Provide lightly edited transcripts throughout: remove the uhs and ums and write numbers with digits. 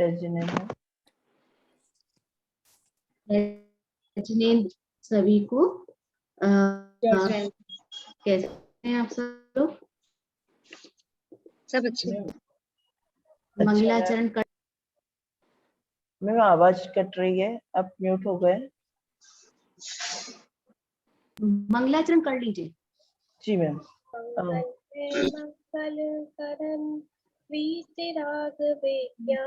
जय जिनेन्द्र। जिनेन्द्र सभी को कैसे हैं आप सब लोग? सब अच्छे। मंगलाचरण कर मैम आवाज कट रही है, आप म्यूट हो गए। मंगलाचरण कर लीजिए। जी मैम। मंगल करन वीत राघवेज्ञा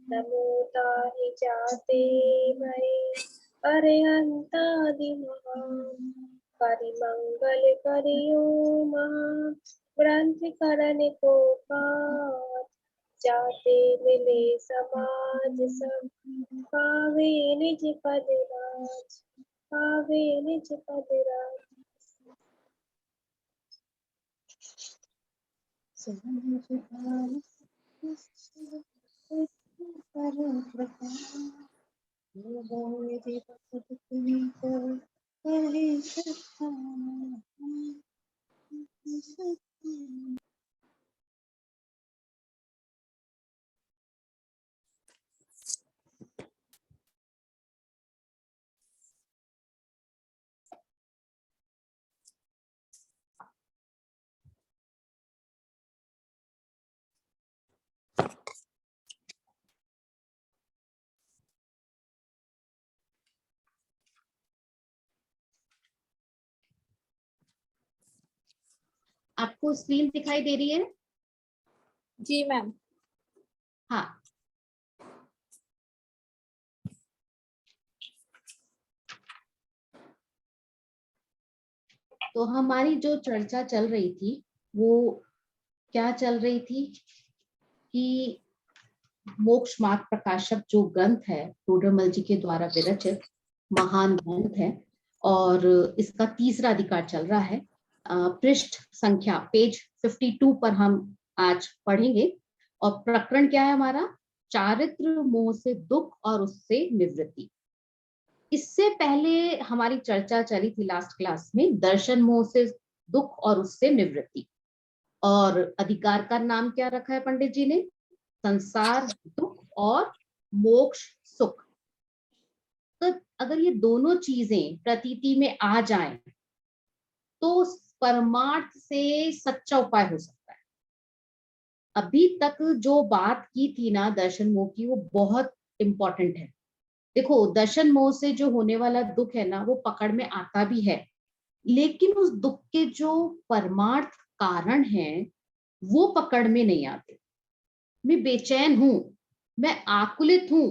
नमो ताहि जाते भये अरिहंतादि महान परिमंगल करियो महा ग्रंथ करन को पात जाते मिले समाज सब पावे निज पद राज पावे निज पद राज। आपको स्क्रीन दिखाई दे रही है? जी मैम। हाँ, तो हमारी जो चर्चा चल रही थी वो क्या चल रही थी कि मोक्ष मार्ग प्रकाशक जो ग्रंथ है टोडरमल जी के द्वारा विरचित महान ग्रंथ है और इसका तीसरा अधिकार चल रहा है। पृष्ठ संख्या पेज 52 पर हम आज पढ़ेंगे और प्रकरण क्या है हमारा? चारित्र मोह से दुख और उससे निवृत्ति। इससे पहले हमारी चर्चा चली थी लास्ट क्लास में दर्शन मोह से दुख और उससे निवृत्ति, और अधिकार का नाम क्या रखा है पंडित जी ने? संसार दुख और मोक्ष सुख। तो अगर ये दोनों चीजें प्रतीति में आ जाएं तो परमार्थ से सच्चा उपाय हो सकता है। अभी तक जो बात की थी ना दर्शन मोह की, वो बहुत इंपॉर्टेंट है। देखो, दर्शन मोह से जो होने वाला दुख है ना वो पकड़ में आता भी है, लेकिन उस दुख के जो परमार्थ कारण हैं वो पकड़ में नहीं आते। मैं बेचैन हूं, मैं आकुलित हूं,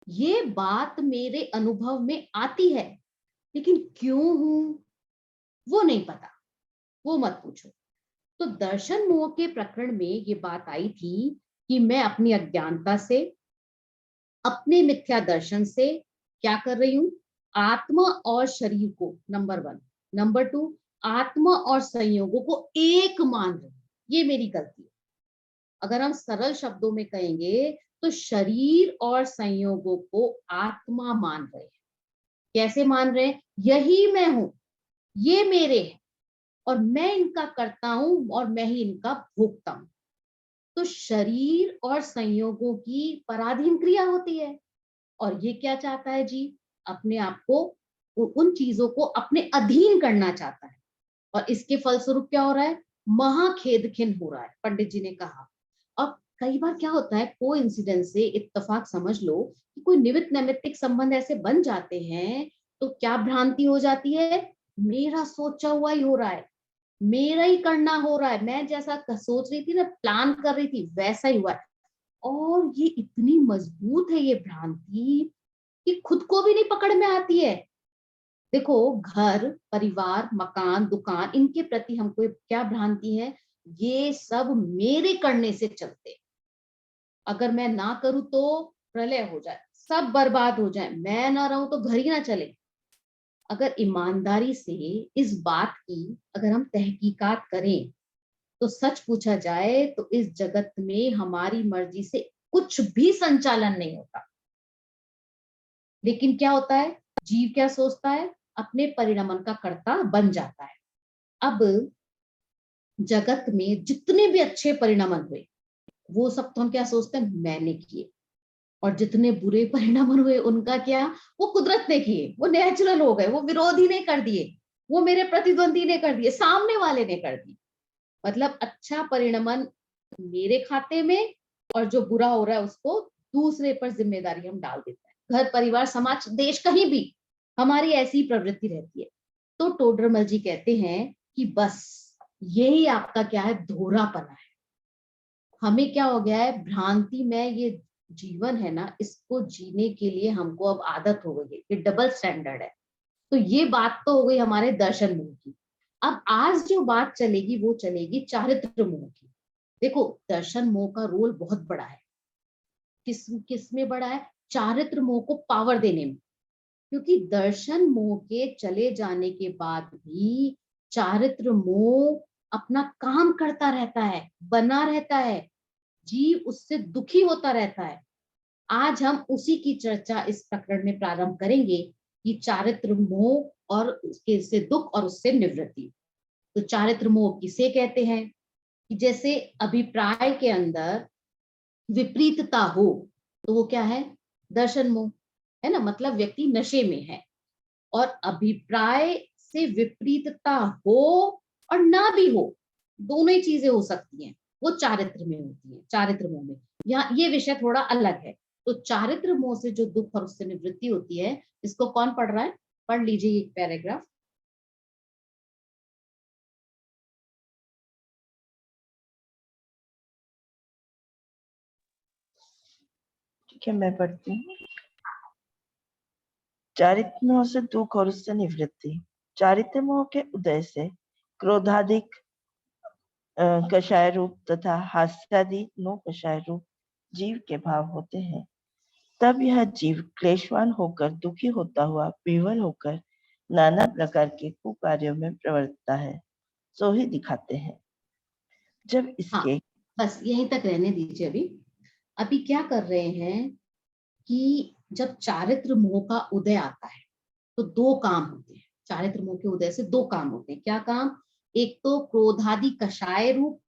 ये बात मेरे अनुभव में आती है, लेकिन क्यों हूं वो नहीं पता, वो मत पूछो। तो दर्शन मोह के प्रकरण में ये बात आई थी कि मैं अपनी अज्ञानता से, अपने मिथ्या दर्शन से क्या कर रही हूं? आत्मा और शरीर को नंबर 1, नंबर 2 आत्मा और संयोगों को एक मान रही हूं। ये मेरी गलती है। अगर हम सरल शब्दों में कहेंगे तो शरीर और संयोगों को आत्मा मान रहे हैं। कैसे मान रहे हैं? यही मैं हूं, ये मेरे हैं और मैं इनका करता हूं और मैं ही इनका भोगता हूं। तो शरीर और संयोगों की पराधीन क्रिया होती है और ये क्या चाहता है जी? अपने आप को, उन चीजों को अपने अधीन करना चाहता है और इसके फलस्वरूप क्या हो रहा है? महाखेद खिन हो रहा है, पंडित जी ने कहा। अब कई बार क्या होता है, कोइंसिडेंस से, इत्तेफाक समझ लो कि कोई निमित्त नैमित्तिक संबंध ऐसे बन जाते हैं तो क्या भ्रांति हो जाती है? मेरा सोचा हुआ ही हो रहा है, मेरा ही करना हो रहा है, मैं जैसा सोच रही थी ना, प्लान कर रही थी, वैसा ही हुआ है। और ये इतनी मजबूत है ये भ्रांति कि खुद को भी नहीं पकड़ में आती है। देखो, घर परिवार मकान दुकान, इनके प्रति हमको क्या भ्रांति है? ये सब मेरे करने से चलते, अगर मैं ना करूं तो प्रलय हो जाए, सब बर्बाद हो जाए, मैं ना रहूं तो घर ही ना चले। अगर ईमानदारी से इस बात की अगर हम तहकीकात करें तो सच पूछा जाए तो इस जगत में हमारी मर्जी से कुछ भी संचालन नहीं होता। लेकिन क्या होता है? जीव क्या सोचता है? अपने परिणमन का कर्ता बन जाता है। अब जगत में जितने भी अच्छे परिणमन हुए, वो सब तो हम क्या सोचते हैं, मैंने किए। और जितने बुरे परिणाम हुए उनका क्या, वो कुदरत ने किए, वो नेचुरल हो गए, वो विरोधी ने कर दिए, वो मेरे प्रतिद्वंदी ने कर दिए, सामने वाले ने कर दिए। मतलब अच्छा परिणाम मेरे खाते में, और जो बुरा हो रहा है उसको दूसरे पर जिम्मेदारी हम डाल देते हैं। घर परिवार समाज देश कहीं भी हमारी ऐसी प्रवृत्ति रहती है। तो टोडरमल जी कहते हैं कि बस यही आपका क्या है, धोरापना है। हमें क्या हो गया है, भ्रांति में ये जीवन है ना, इसको जीने के लिए हमको अब आदत हो गई है, ये डबल स्टैंडर्ड है। तो ये बात तो हो गई हमारे दर्शन मोह की। अब आज जो बात चलेगी वो चलेगी चारित्र मोह की। देखो दर्शन मोह का रोल बहुत बड़ा है। किस में बड़ा है, चारित्र मोह को पावर देने में। क्योंकि दर्शन मोह के चले जाने के बाद भी चारित्र मोह अपना काम करता रहता है, बना रहता है, जीव उससे दुखी होता रहता है। आज हम उसी की चर्चा इस प्रकरण में प्रारंभ करेंगे कि चारित्र मोह और उसके से दुख और उससे निवृत्ति। तो चारित्र मोह किसे कहते हैं, कि जैसे अभिप्राय के अंदर विपरीतता हो तो वो क्या है, दर्शन मोह है ना। मतलब व्यक्ति नशे में है, और अभिप्राय से विपरीतता हो और ना भी हो, दोनों ही चीजें हो सकती हैं, वो चारित्र में होती है, चारित्र मोह में। यहाँ ये विषय थोड़ा अलग है। तो चारित्र मोह से जो दुख और उससे निवृत्ति होती है, इसको कौन पढ़ रहा है, पढ़ लीजिए एक पैराग्राफ। ठीक है, मैं पढ़ती हूँ। चारित्र मोह से दुख और उससे निवृत्ति। चारित्र मोह के उदय से क्रोधाधिक कषाय रूप तथा हास्यादि नो कषाय रूप जीव के भाव होते हैं। तब यह जीव क्लेशवान होकर दुखी होता हुआ विवल होकर नाना प्रकार के कुकार्यों में प्रवृत्ता है, सो ही दिखाते हैं। जब इसके हाँ, बस यहीं तक रहने दीजिए। अभी अभी क्या कर रहे हैं कि जब चारित्र मोह का उदय आता है तो दो काम होते हैं। चारित्र मोह के उदय से दो काम होते हैं। क्या काम, एक तो क्रोधादि कषाय रूप,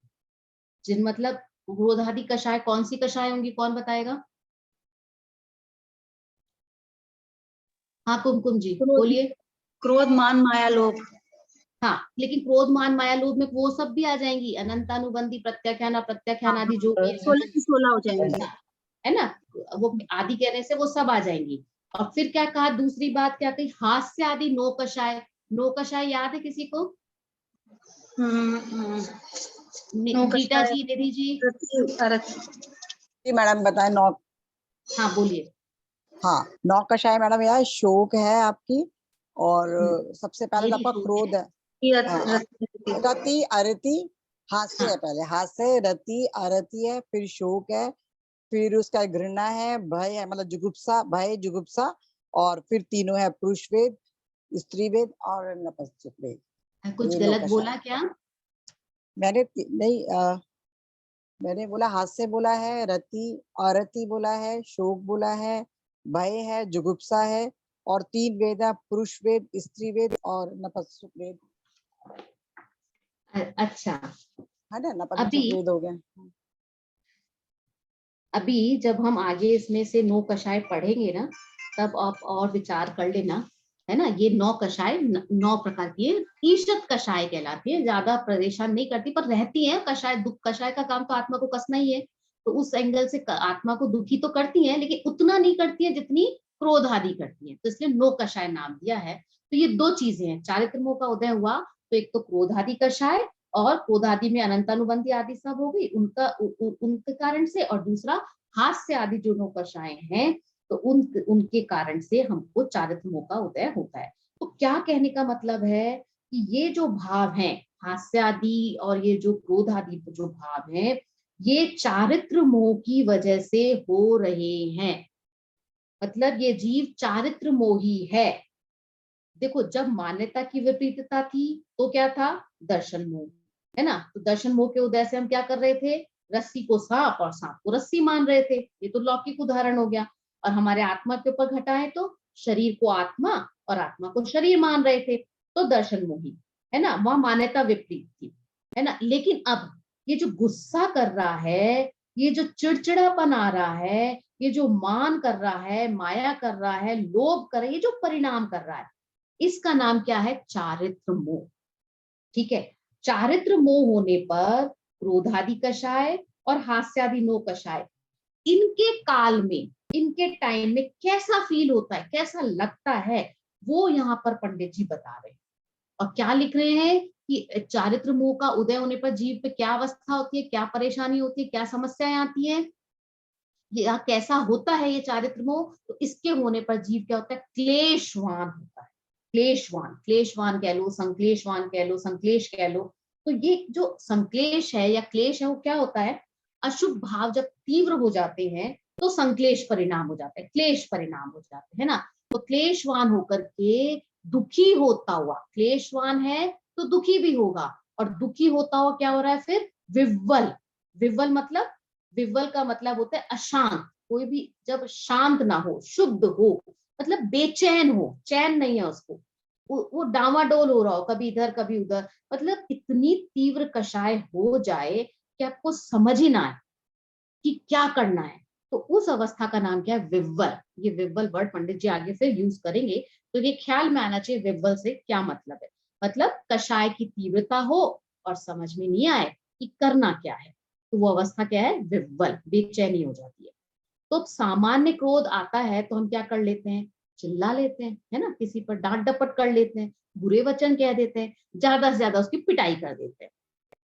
जिन मतलब क्रोधादि कषाय, कौन सी कषाय होंगी, कौन बताएगा। हाँ कुमकुम जी क्रोध बोलिए। क्रोध मान माया लोभ। हाँ, लेकिन क्रोध मान माया लोभ में वो सब भी आ जाएंगी, अनंतानुबंधी प्रत्याख्यान अप्रत्याख्यान हाँ, आदि जो भी है, 16 की 16 हो जाएंगे। है ना। वो आदि कहने से वो सब आ जाएंगी। और फिर क्या कहा, दूसरी बात क्या कही, हास्य आदि नो कषाय। नो कषाय याद है किसी को, नो रीटा कषाय जी, निधि जी। जी मैडम बताएं। नौ, हाँ बोलिए। हाँ, नौ कषाय मैडम यह शोक है आपकी, और सबसे पहले ये तो भी आपका शोक क्रोध है। है। हाँ, रति अरति हास्य हाँ। है, पहले हास्य रति अरति है, फिर शोक है, फिर उसका घृणा है, भय है, मतलब जुगुप्सा, भय जुगुप्सा, और फिर तीनों है पुरुष वेद, स्त्री वेद और नपुंसक वेद। कुछ ये नौ गलत कषाय बोला क्या। मैंने नहीं, मैंने बोला हास्य बोला है, रति अरति बोला है, शोक बोला है, भय है, जुगुप्सा है, और तीन वेद है, पुरुष वेद, स्त्री वेद और नपुंसक वेद। अच्छा, है ना, अभी नपुंसक वेद हो गए। अभी जब हम आगे इसमें से नौ कषाय पढ़ेंगे ना, तब आप और विचार कर लेना, है ना। ये नौ कषाय नौ प्रकार की है, ईषत कषाय कहलाती है, ज्यादा परेशान नहीं करती पर रहती है कषाय। दुख कषाय का काम तो आत्मा को कसना ही है, तो उस एंगल से आत्मा को दुखी तो करती है, लेकिन उतना नहीं करती है जितनी क्रोध आदि करती है, तो इसलिए नौ कषाय नाम दिया है। तो ये दो चीजें हैं, चारित्र मोह का उदय हुआ तो एक तो क्रोध आदि कषाय, और क्रोध आदि में अनंतानुबंधी आदि सब हो गई उनका उनके कारण से, और दूसरा हास्य आदि जो नौ कषाय हैं, तो उनके कारण से हमको चारित्र मोह का उदय होता है। तो क्या कहने का मतलब है कि ये जो भाव हैं, हास्य आदि और ये जो क्रोध आदि जो भाव हैं, ये चारित्र मोह की वजह से हो रहे हैं। मतलब ये जीव चारित्र मोही है। देखो जब मान्यता की विपरीतता थी तो क्या था, दर्शन मोह, है ना। तो दर्शन मोह के उदय से हम क्या कर रहे थे, रस्सी को सांप और सांप को रस्सी मान रहे थे, ये तो लौकिक उदाहरण हो गया। और हमारे आत्मा के ऊपर घटा है तो शरीर को आत्मा और आत्मा को शरीर मान रहे थे, तो दर्शन मोही, है ना, वहां मान्यता विपरीत थी, है ना। लेकिन अब ये जो गुस्सा कर रहा है, ये जो चिड़चिड़ापन आ रहा है, ये जो मान कर रहा है, माया कर रहा है, लोभ कर रहा है, ये जो परिणाम कर रहा है, इसका नाम क्या है? चारित्र मोह। ठीक है, चारित्र मोह होने पर क्रोधादि कषाय और हास्यादि नो कषाय, इनके काल में, इनके टाइम में कैसा फील होता है, कैसा लगता है, वो यहाँ पर पंडित जी बता रहे हैं। और क्या लिख रहे हैं कि चारित्र मोह का उदय होने पर जीव पे क्या अवस्था होती है, क्या परेशानी होती है, क्या समस्याएं आती है, ये कैसा होता है ये चारित्र मोह। तो इसके होने पर जीव क्या होता है? क्लेशवान होता है। क्लेशवान, क्लेशवान कह लो, संक्लेशवान कह लो, संक्लेश कह लो। तो ये जो संक्लेश है या क्लेश है, वो क्या होता है? अशुभ भाव जब तीव्र हो जाते हैं तो संक्लेश परिणाम हो जाता है, क्लेश परिणाम हो जाते हैं ना। तो क्लेशवान होकर के दुखी होता हुआ, क्लेशवान है तो दुखी भी होगा, और दुखी होता हुआ क्या हो रहा है फिर? विव्वल। विव्वल मतलब, विव्वल का मतलब होता है अशांत। कोई भी जब शांत ना हो, शुद्ध हो, मतलब बेचैन हो, चैन नहीं है उसको, वो डामाडोल हो रहा हो, कभी इधर कभी उधर, मतलब इतनी तीव्र कषाय हो जाए कि आपको समझ ही ना आए कि क्या करना है। तो उस अवस्था का नाम क्या है? विव्वल। ये विव्वल वर्ड पंडित जी आगे फिर यूज करेंगे, तो ये ख्याल में आना चाहिए विव्वल से क्या मतलब है। मतलब कषाय की तीव्रता हो और समझ में नहीं आए कि करना क्या है, तो वो अवस्था क्या है? विव्वल, बेचैनी हो जाती है। तो सामान्य क्रोध आता है तो हम क्या कर लेते हैं? चिल्ला लेते हैं, है ना, किसी पर डांट डपट कर लेते हैं, बुरे वचन कह देते हैं, ज्यादा से ज्यादा उसकी पिटाई कर देते हैं।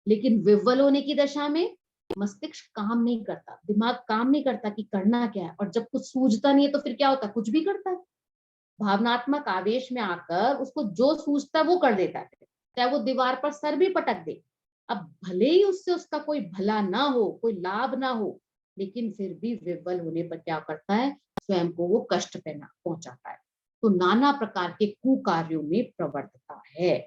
लेकिन विव्वल होने की दशा में मस्तिष्क काम नहीं करता, दिमाग काम नहीं करता कि करना क्या है, और जब कुछ सूझता नहीं है तो फिर क्या होता है? कुछ भी करता है। भावनात्मक आवेश में आकर उसको जो सूझता है वो कर देता है, चाहे वो दीवार पर सर भी पटक दे। अब भले ही उससे उसका कोई भला ना हो, कोई लाभ ना हो, लेकिन फिर भी विव्वल होने पर क्या करता है? स्वयं को वो कष्ट पहुंचाता है। तो नाना प्रकार के कुकार्यों में प्रवर्तता है।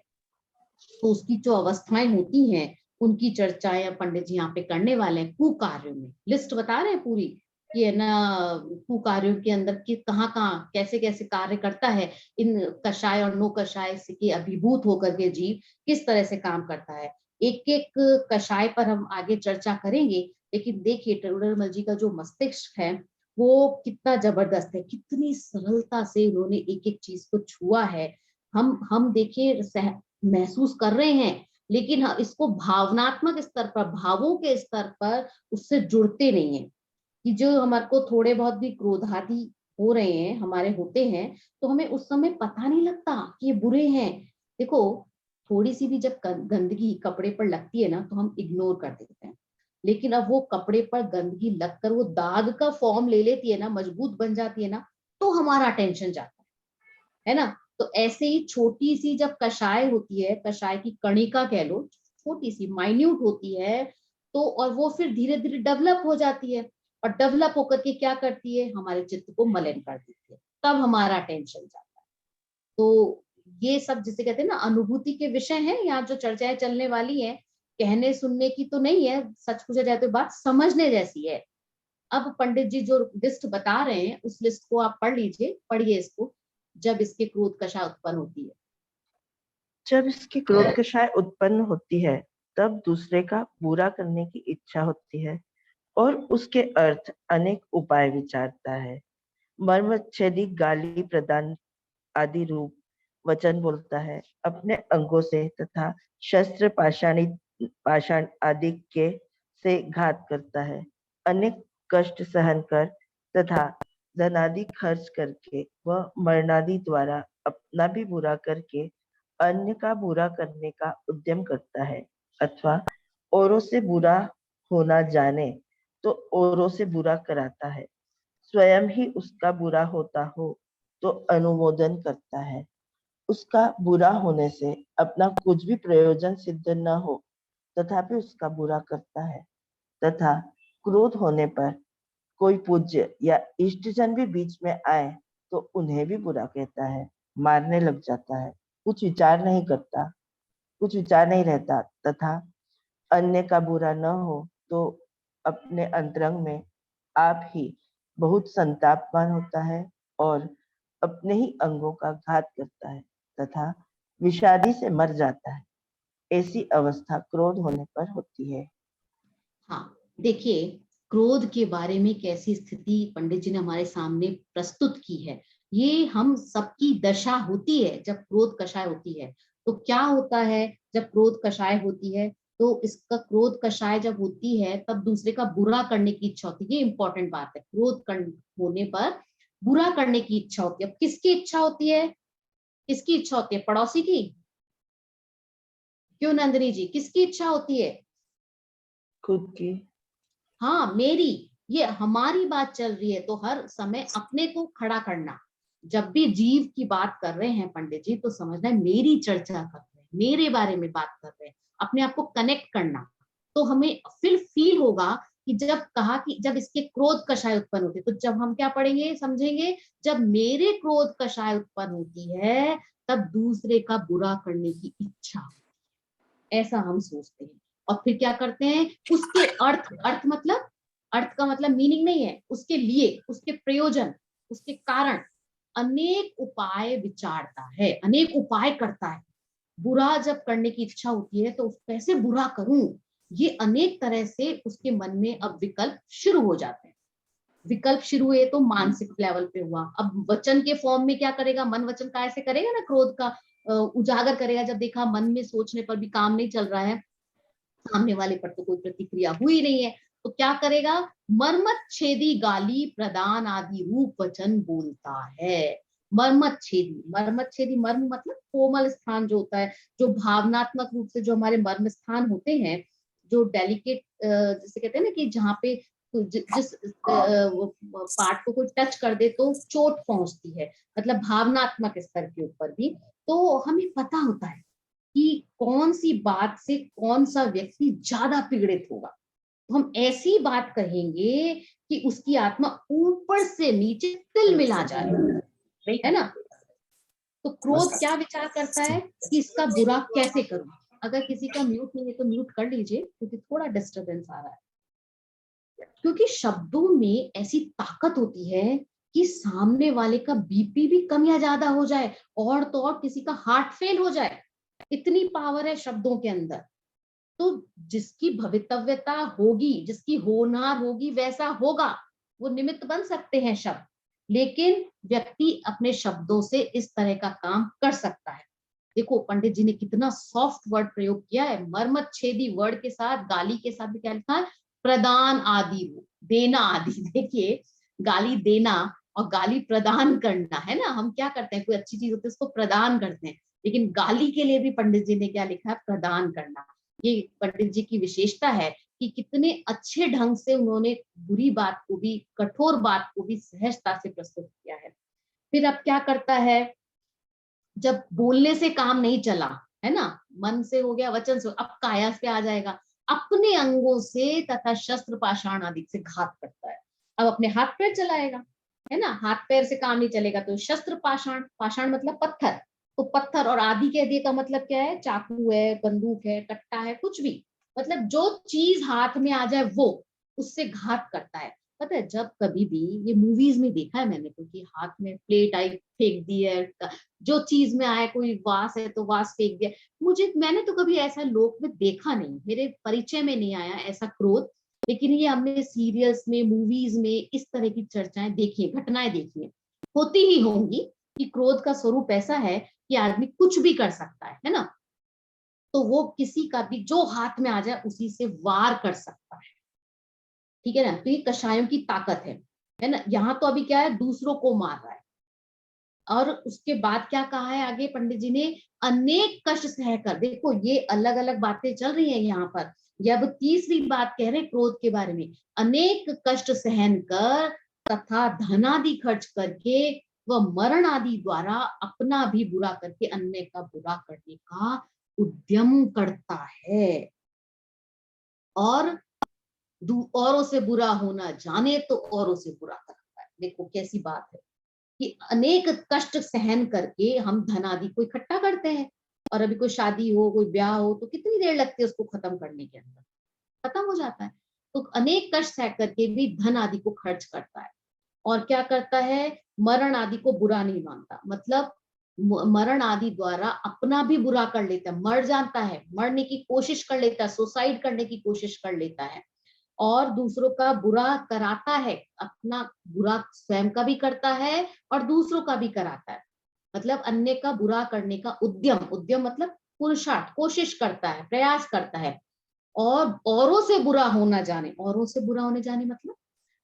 तो उसकी जो अवस्थाएं होती हैं उनकी चर्चाएं पंडित जी यहाँ पे करने वाले हैं। कुकार्यों में लिस्ट बता रहे हैं पूरी, कि है ना, कुकार्यों के अंदर कि कहाँ कहाँ कैसे कैसे कार्य करता है, इन कषाय और नो कषाय से के अभिभूत होकर के जीव किस तरह से काम करता है। एक एक कषाय पर हम आगे चर्चा करेंगे, लेकिन देखिए टरूणरमल जी का जो मस्तिष्क है वो कितना जबरदस्त है, कितनी सरलता से उन्होंने एक एक चीज को छुआ है। हम देखिए महसूस कर रहे हैं, लेकिन इसको भावनात्मक स्तर पर, भावों के स्तर पर उससे जुड़ते नहीं है। कि जो हमारे को थोड़े बहुत भी क्रोधादि हो रहे हैं, हमारे होते हैं, तो हमें उस समय पता नहीं लगता कि ये बुरे हैं। देखो, थोड़ी सी भी जब गंदगी कपड़े पर लगती है ना तो हम इग्नोर कर देते हैं, लेकिन अब वो कपड़े पर गंदगी लगकर वो दाग का फॉर्म ले लेती है ना, मजबूत बन जाती है ना, तो हमारा टेंशन जाता है ना। तो ऐसे ही छोटी सी जब कषाय होती है, कषाय की कणिका कह लो, छोटी सी माइन्यूट होती है, तो और वो फिर धीरे धीरे डेवलप हो जाती है, और डेवलप होकर के क्या करती है? हमारे चित्त को मलिन कर देती है, तब हमारा टेंशन जाता है। तो ये सब जिसे कहते हैं ना अनुभूति के विषय हैं, यहाँ जो चर्चाएं चलने वाली है, कहने सुनने की तो नहीं है, सच पूछा जाए तो बात समझने जैसी है। अब पंडित जी जो लिस्ट बता रहे हैं उस लिस्ट को आप पढ़ लीजिए, पढ़िए इसको। जब इसके क्रोध कषा उत्पन्न होती है, जब इसकी क्रोध कषाय उत्पन्न होती है तब दूसरे का बुरा करने की इच्छा होती है और उसके अर्थ अनेक उपाय विचारता है। मर्मच्छेदी गाली प्रदान आदि रूप वचन बोलता है, अपने अंगों से तथा शस्त्र पाषाण आदि के से घात करता है। अनेक कष्ट सहन कर तथा धनादि खर्च करके वह मरणादि द्वारा अपना भी बुरा करके अन्य का बुरा करने का उद्यम करता है, अथवा औरों से बुरा होना जाने तो औरों से बुरा कराता है। स्वयं ही उसका बुरा होता हो तो अनुमोदन करता है। उसका बुरा होने से अपना कुछ भी प्रयोजन सिद्ध न हो तथापि उसका बुरा करता है, तथा क्रोध होने पर कोई पूज्य या इष्टजन भी बीच में आए तो उन्हें भी बुरा कहता है, मारने लग जाता है, कुछ विचार नहीं करता, कुछ विचार नहीं रहता, तथा अन्य का बुरा न हो तो अपने अंतरंग में आप ही बहुत संतापवान होता है और अपने ही अंगों का घात करता है तथा विषादी से मर जाता है। ऐसी अवस्था क्रोध होने पर होती है। हाँ देखिए, क्रोध के बारे में कैसी स्थिति पंडित जी ने हमारे सामने प्रस्तुत की है। ये हम सबकी दशा होती है जब क्रोध कषाय होती है। तो क्या होता है जब क्रोध कषाय होती है, तो इसका क्रोध कषाय जब होती है तब दूसरे का बुरा करने की इच्छा होती है। ये इंपॉर्टेंट बात है, होने पर बुरा करने की इच्छा होती है। अब किसकी इच्छा होती है, किसकी इच्छा होती है? पड़ोसी की? क्यों नंदिनी जी, किसकी इच्छा होती है? खुद की। हाँ मेरी, ये हमारी बात चल रही है तो हर समय अपने को खड़ा करना। जब भी जीव की बात कर रहे हैं पंडित जी तो समझना है मेरी चर्चा कर रहे हैं, मेरे बारे में बात कर रहे हैं, अपने आप को कनेक्ट करना। तो हमें फिर फील होगा कि जब कहा कि जब इसके क्रोध कषाय उत्पन्न होती है, तो जब हम क्या पढ़ेंगे समझेंगे, जब मेरे क्रोध कषाय उत्पन्न होती है तब दूसरे का बुरा करने की इच्छा, ऐसा हम सोचते हैं। और फिर क्या करते हैं, उसके अर्थ मतलब, अर्थ का मतलब मीनिंग नहीं है, उसके लिए, उसके प्रयोजन, उसके कारण अनेक उपाय विचारता है, अनेक उपाय करता है। बुरा जब करने की इच्छा होती है तो कैसे बुरा करूं, ये अनेक तरह से उसके मन में अब विकल्प शुरू हो जाते हैं। विकल्प शुरू हुए तो मानसिक लेवल पे हुआ, अब वचन के फॉर्म में क्या करेगा, मन वचन का ऐसे करेगा ना, क्रोध का उजागर करेगा। जब देखा मन में सोचने पर भी काम नहीं चल रहा है, सामने वाले पर तो कोई प्रतिक्रिया हुई नहीं है, तो क्या करेगा, मर्मत छेदी गाली प्रदान आदि रूप वचन बोलता है। मर्मत छेदी, मर्म मतलब कोमल स्थान जो होता है, जो भावनात्मक रूप से जो हमारे मर्म स्थान होते हैं, जो डेलिकेट, जैसे कहते हैं ना कि जहाँ पे जिस पार्ट को कोई टच कर दे तो चोट पहुंचती है, मतलब भावनात्मक स्तर के ऊपर भी। तो हमें पता होता है कि कौन सी बात से कौन सा व्यक्ति ज्यादा पीड़ित होगा, तो हम ऐसी बात कहेंगे कि उसकी आत्मा ऊपर से नीचे तिल मिला जाए, है ना। तो क्रोध क्या विचार करता है कि इसका बुरा कैसे करूं। अगर किसी का म्यूट नहीं है तो म्यूट कर लीजिए, क्योंकि थोड़ा डिस्टरबेंस आ रहा है। क्योंकि शब्दों में ऐसी ताकत होती है कि सामने वाले का बीपी भी कम या ज्यादा हो जाए, और तो और किसी का हार्ट फेल हो जाए, इतनी पावर है शब्दों के अंदर। तो जिसकी भवितव्यता होगी, जिसकी होनार होगी, वैसा होगा, वो निमित्त बन सकते हैं शब्द, लेकिन व्यक्ति अपने शब्दों से इस तरह का काम कर सकता है। देखो पंडित जी ने कितना सॉफ्ट वर्ड प्रयोग किया है, मर्मत छेदी वर्ड के साथ, गाली के साथ भी क्या लिखा है, प्रदान आदि, देना आदि। देखिए, गाली देना और गाली प्रदान करना, है ना। हम क्या करते हैं, कोई अच्छी चीज होती है उसको प्रदान करते हैं, लेकिन गाली के लिए भी पंडित जी ने क्या लिखा है, प्रदान करना। ये पंडित जी की विशेषता है कि कितने अच्छे ढंग से उन्होंने बुरी बात को भी, कठोर बात को भी सहजता से प्रस्तुत किया है। फिर अब क्या करता है, जब बोलने से काम नहीं चला, है ना, मन से हो गया, वचन से, अब काया पे आ जाएगा, अपने अंगों से तथा शस्त्र पाषाण आदि से घात करता है। अब अपने हाथ पैर चलाएगा, है ना, हाथ पैर से काम नहीं चलेगा तो शस्त्र पाषाण, पाषाण मतलब पत्थर, तो पत्थर, और आदि के दिए का मतलब क्या है, चाकू है, बंदूक है, कट्टा है, कुछ भी, मतलब जो चीज हाथ में आ जाए वो, उससे घात करता है। पता है, जब कभी भी ये मूवीज में देखा है मैंने, क्योंकि हाथ में प्लेट आई फेंक दी है, जो चीज में आया, कोई वास है तो वास फेंक दिया, मैंने तो कभी ऐसा लोक में देखा नहीं, मेरे परिचय में नहीं आया ऐसा क्रोध। लेकिन ये हमने सीरियल्स में, मूवीज में इस तरह की चर्चाएं देखी है, घटनाएं देखी है, होती ही होंगी कि क्रोध का स्वरूप ऐसा है कि आदमी कुछ भी कर सकता है ना। तो वो किसी का भी जो हाथ में आ जाए उसी से वार कर सकता है, ठीक है ना। तो ये कषायों की ताकत है ना। यहाँ तो अभी क्या है, दूसरों को मार रहा है, और उसके बाद क्या कहा है आगे पंडित जी ने, अनेक कष्ट सहकर। देखो ये अलग अलग बातें चल रही हैं यहाँ पर, ये अब तीसरी बात कह रहे हैं क्रोध के बारे में, अनेक कष्ट सहन कर तथा धनादि खर्च करके वह मरण आदि द्वारा अपना भी बुरा करके अन्य का बुरा करने का उद्यम करता है, और औरों से बुरा होना जाने तो औरों से बुरा करता है। देखो कैसी बात है कि अनेक कष्ट सहन करके हम धन आदि को इकट्ठा करते हैं, और अभी कोई शादी हो, कोई ब्याह हो, तो कितनी देर लगती है उसको खत्म करने के अंदर, खत्म हो जाता है। तो अनेक कष्ट सह करके भी धन आदि को खर्च करता है, और क्या करता है, मरण आदि को बुरा नहीं मानता, मतलब मरण आदि द्वारा अपना भी बुरा कर लेता है, मर जाता है, मरने की कोशिश कर लेता है, सुसाइड करने की कोशिश कर लेता है। और दूसरों का बुरा कराता है, अपना बुरा स्वयं का भी करता है और दूसरों का भी कराता है। मतलब अन्य का बुरा करने का उद्यम, उद्यम मतलब पुरुषार्थ, कोशिश करता है, प्रयास करता है। और औरों से बुरा होना जाने, औरों से बुरा होने जाने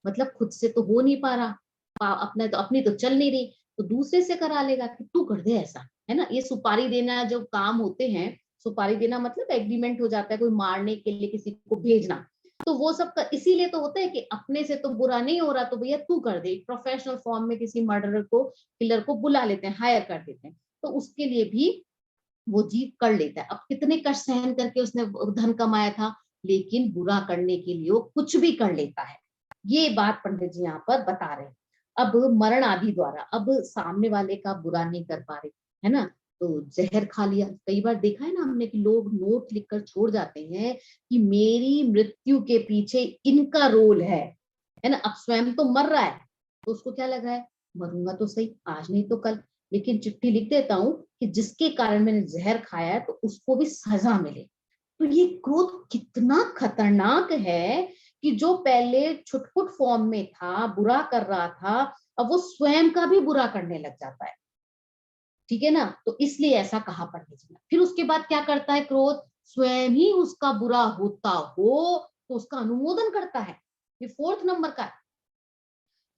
मतलब खुद से तो हो नहीं पा रहा, अपना तो अपनी तो चल नहीं रही, तो दूसरे से करा लेगा कि तू कर दे ऐसा, है ना। ये सुपारी देना जो काम होते हैं, सुपारी देना मतलब एग्रीमेंट हो जाता है, कोई मारने के लिए किसी को भेजना, तो वो सब इसीलिए तो होता है कि अपने से तो बुरा नहीं हो रहा तो भैया तू कर दे। प्रोफेशनल फॉर्म में किसी मर्डरर को, किलर को बुला लेते हैं, हायर कर देते हैं, तो उसके लिए भी वो जीव कर लेता है। अब कितने कष्ट सहन करके उसने धन कमाया था, लेकिन बुरा करने के लिए वो कुछ भी कर लेता है। ये बात पंडित जी यहाँ पर बता रहे हैं। अब मरण आदि द्वारा, अब सामने वाले का बुरा नहीं कर पा रहे, है ना, तो जहर खा लिया। कई बार देखा है ना हमने कि लोग नोट लिखकर छोड़ जाते हैं कि मेरी मृत्यु के पीछे इनका रोल है ना। अब स्वयं तो मर रहा है, तो उसको क्या लगा है, मरूंगा तो सही, आज नहीं तो कल, लेकिन चिट्ठी लिख देता हूं कि जिसके कारण मैंने जहर खाया है तो उसको भी सजा मिले। तो ये क्रोध कितना खतरनाक है कि जो पहले छुटपुट फॉर्म में था, बुरा कर रहा था, अब वो स्वयं का भी बुरा करने लग जाता है। ठीक है ना, तो इसलिए ऐसा कहा पंडित जी ने। फिर उसके बाद क्या करता है क्रोध, स्वयं ही उसका बुरा होता हो तो उसका अनुमोदन करता है। ये 4th नंबर का है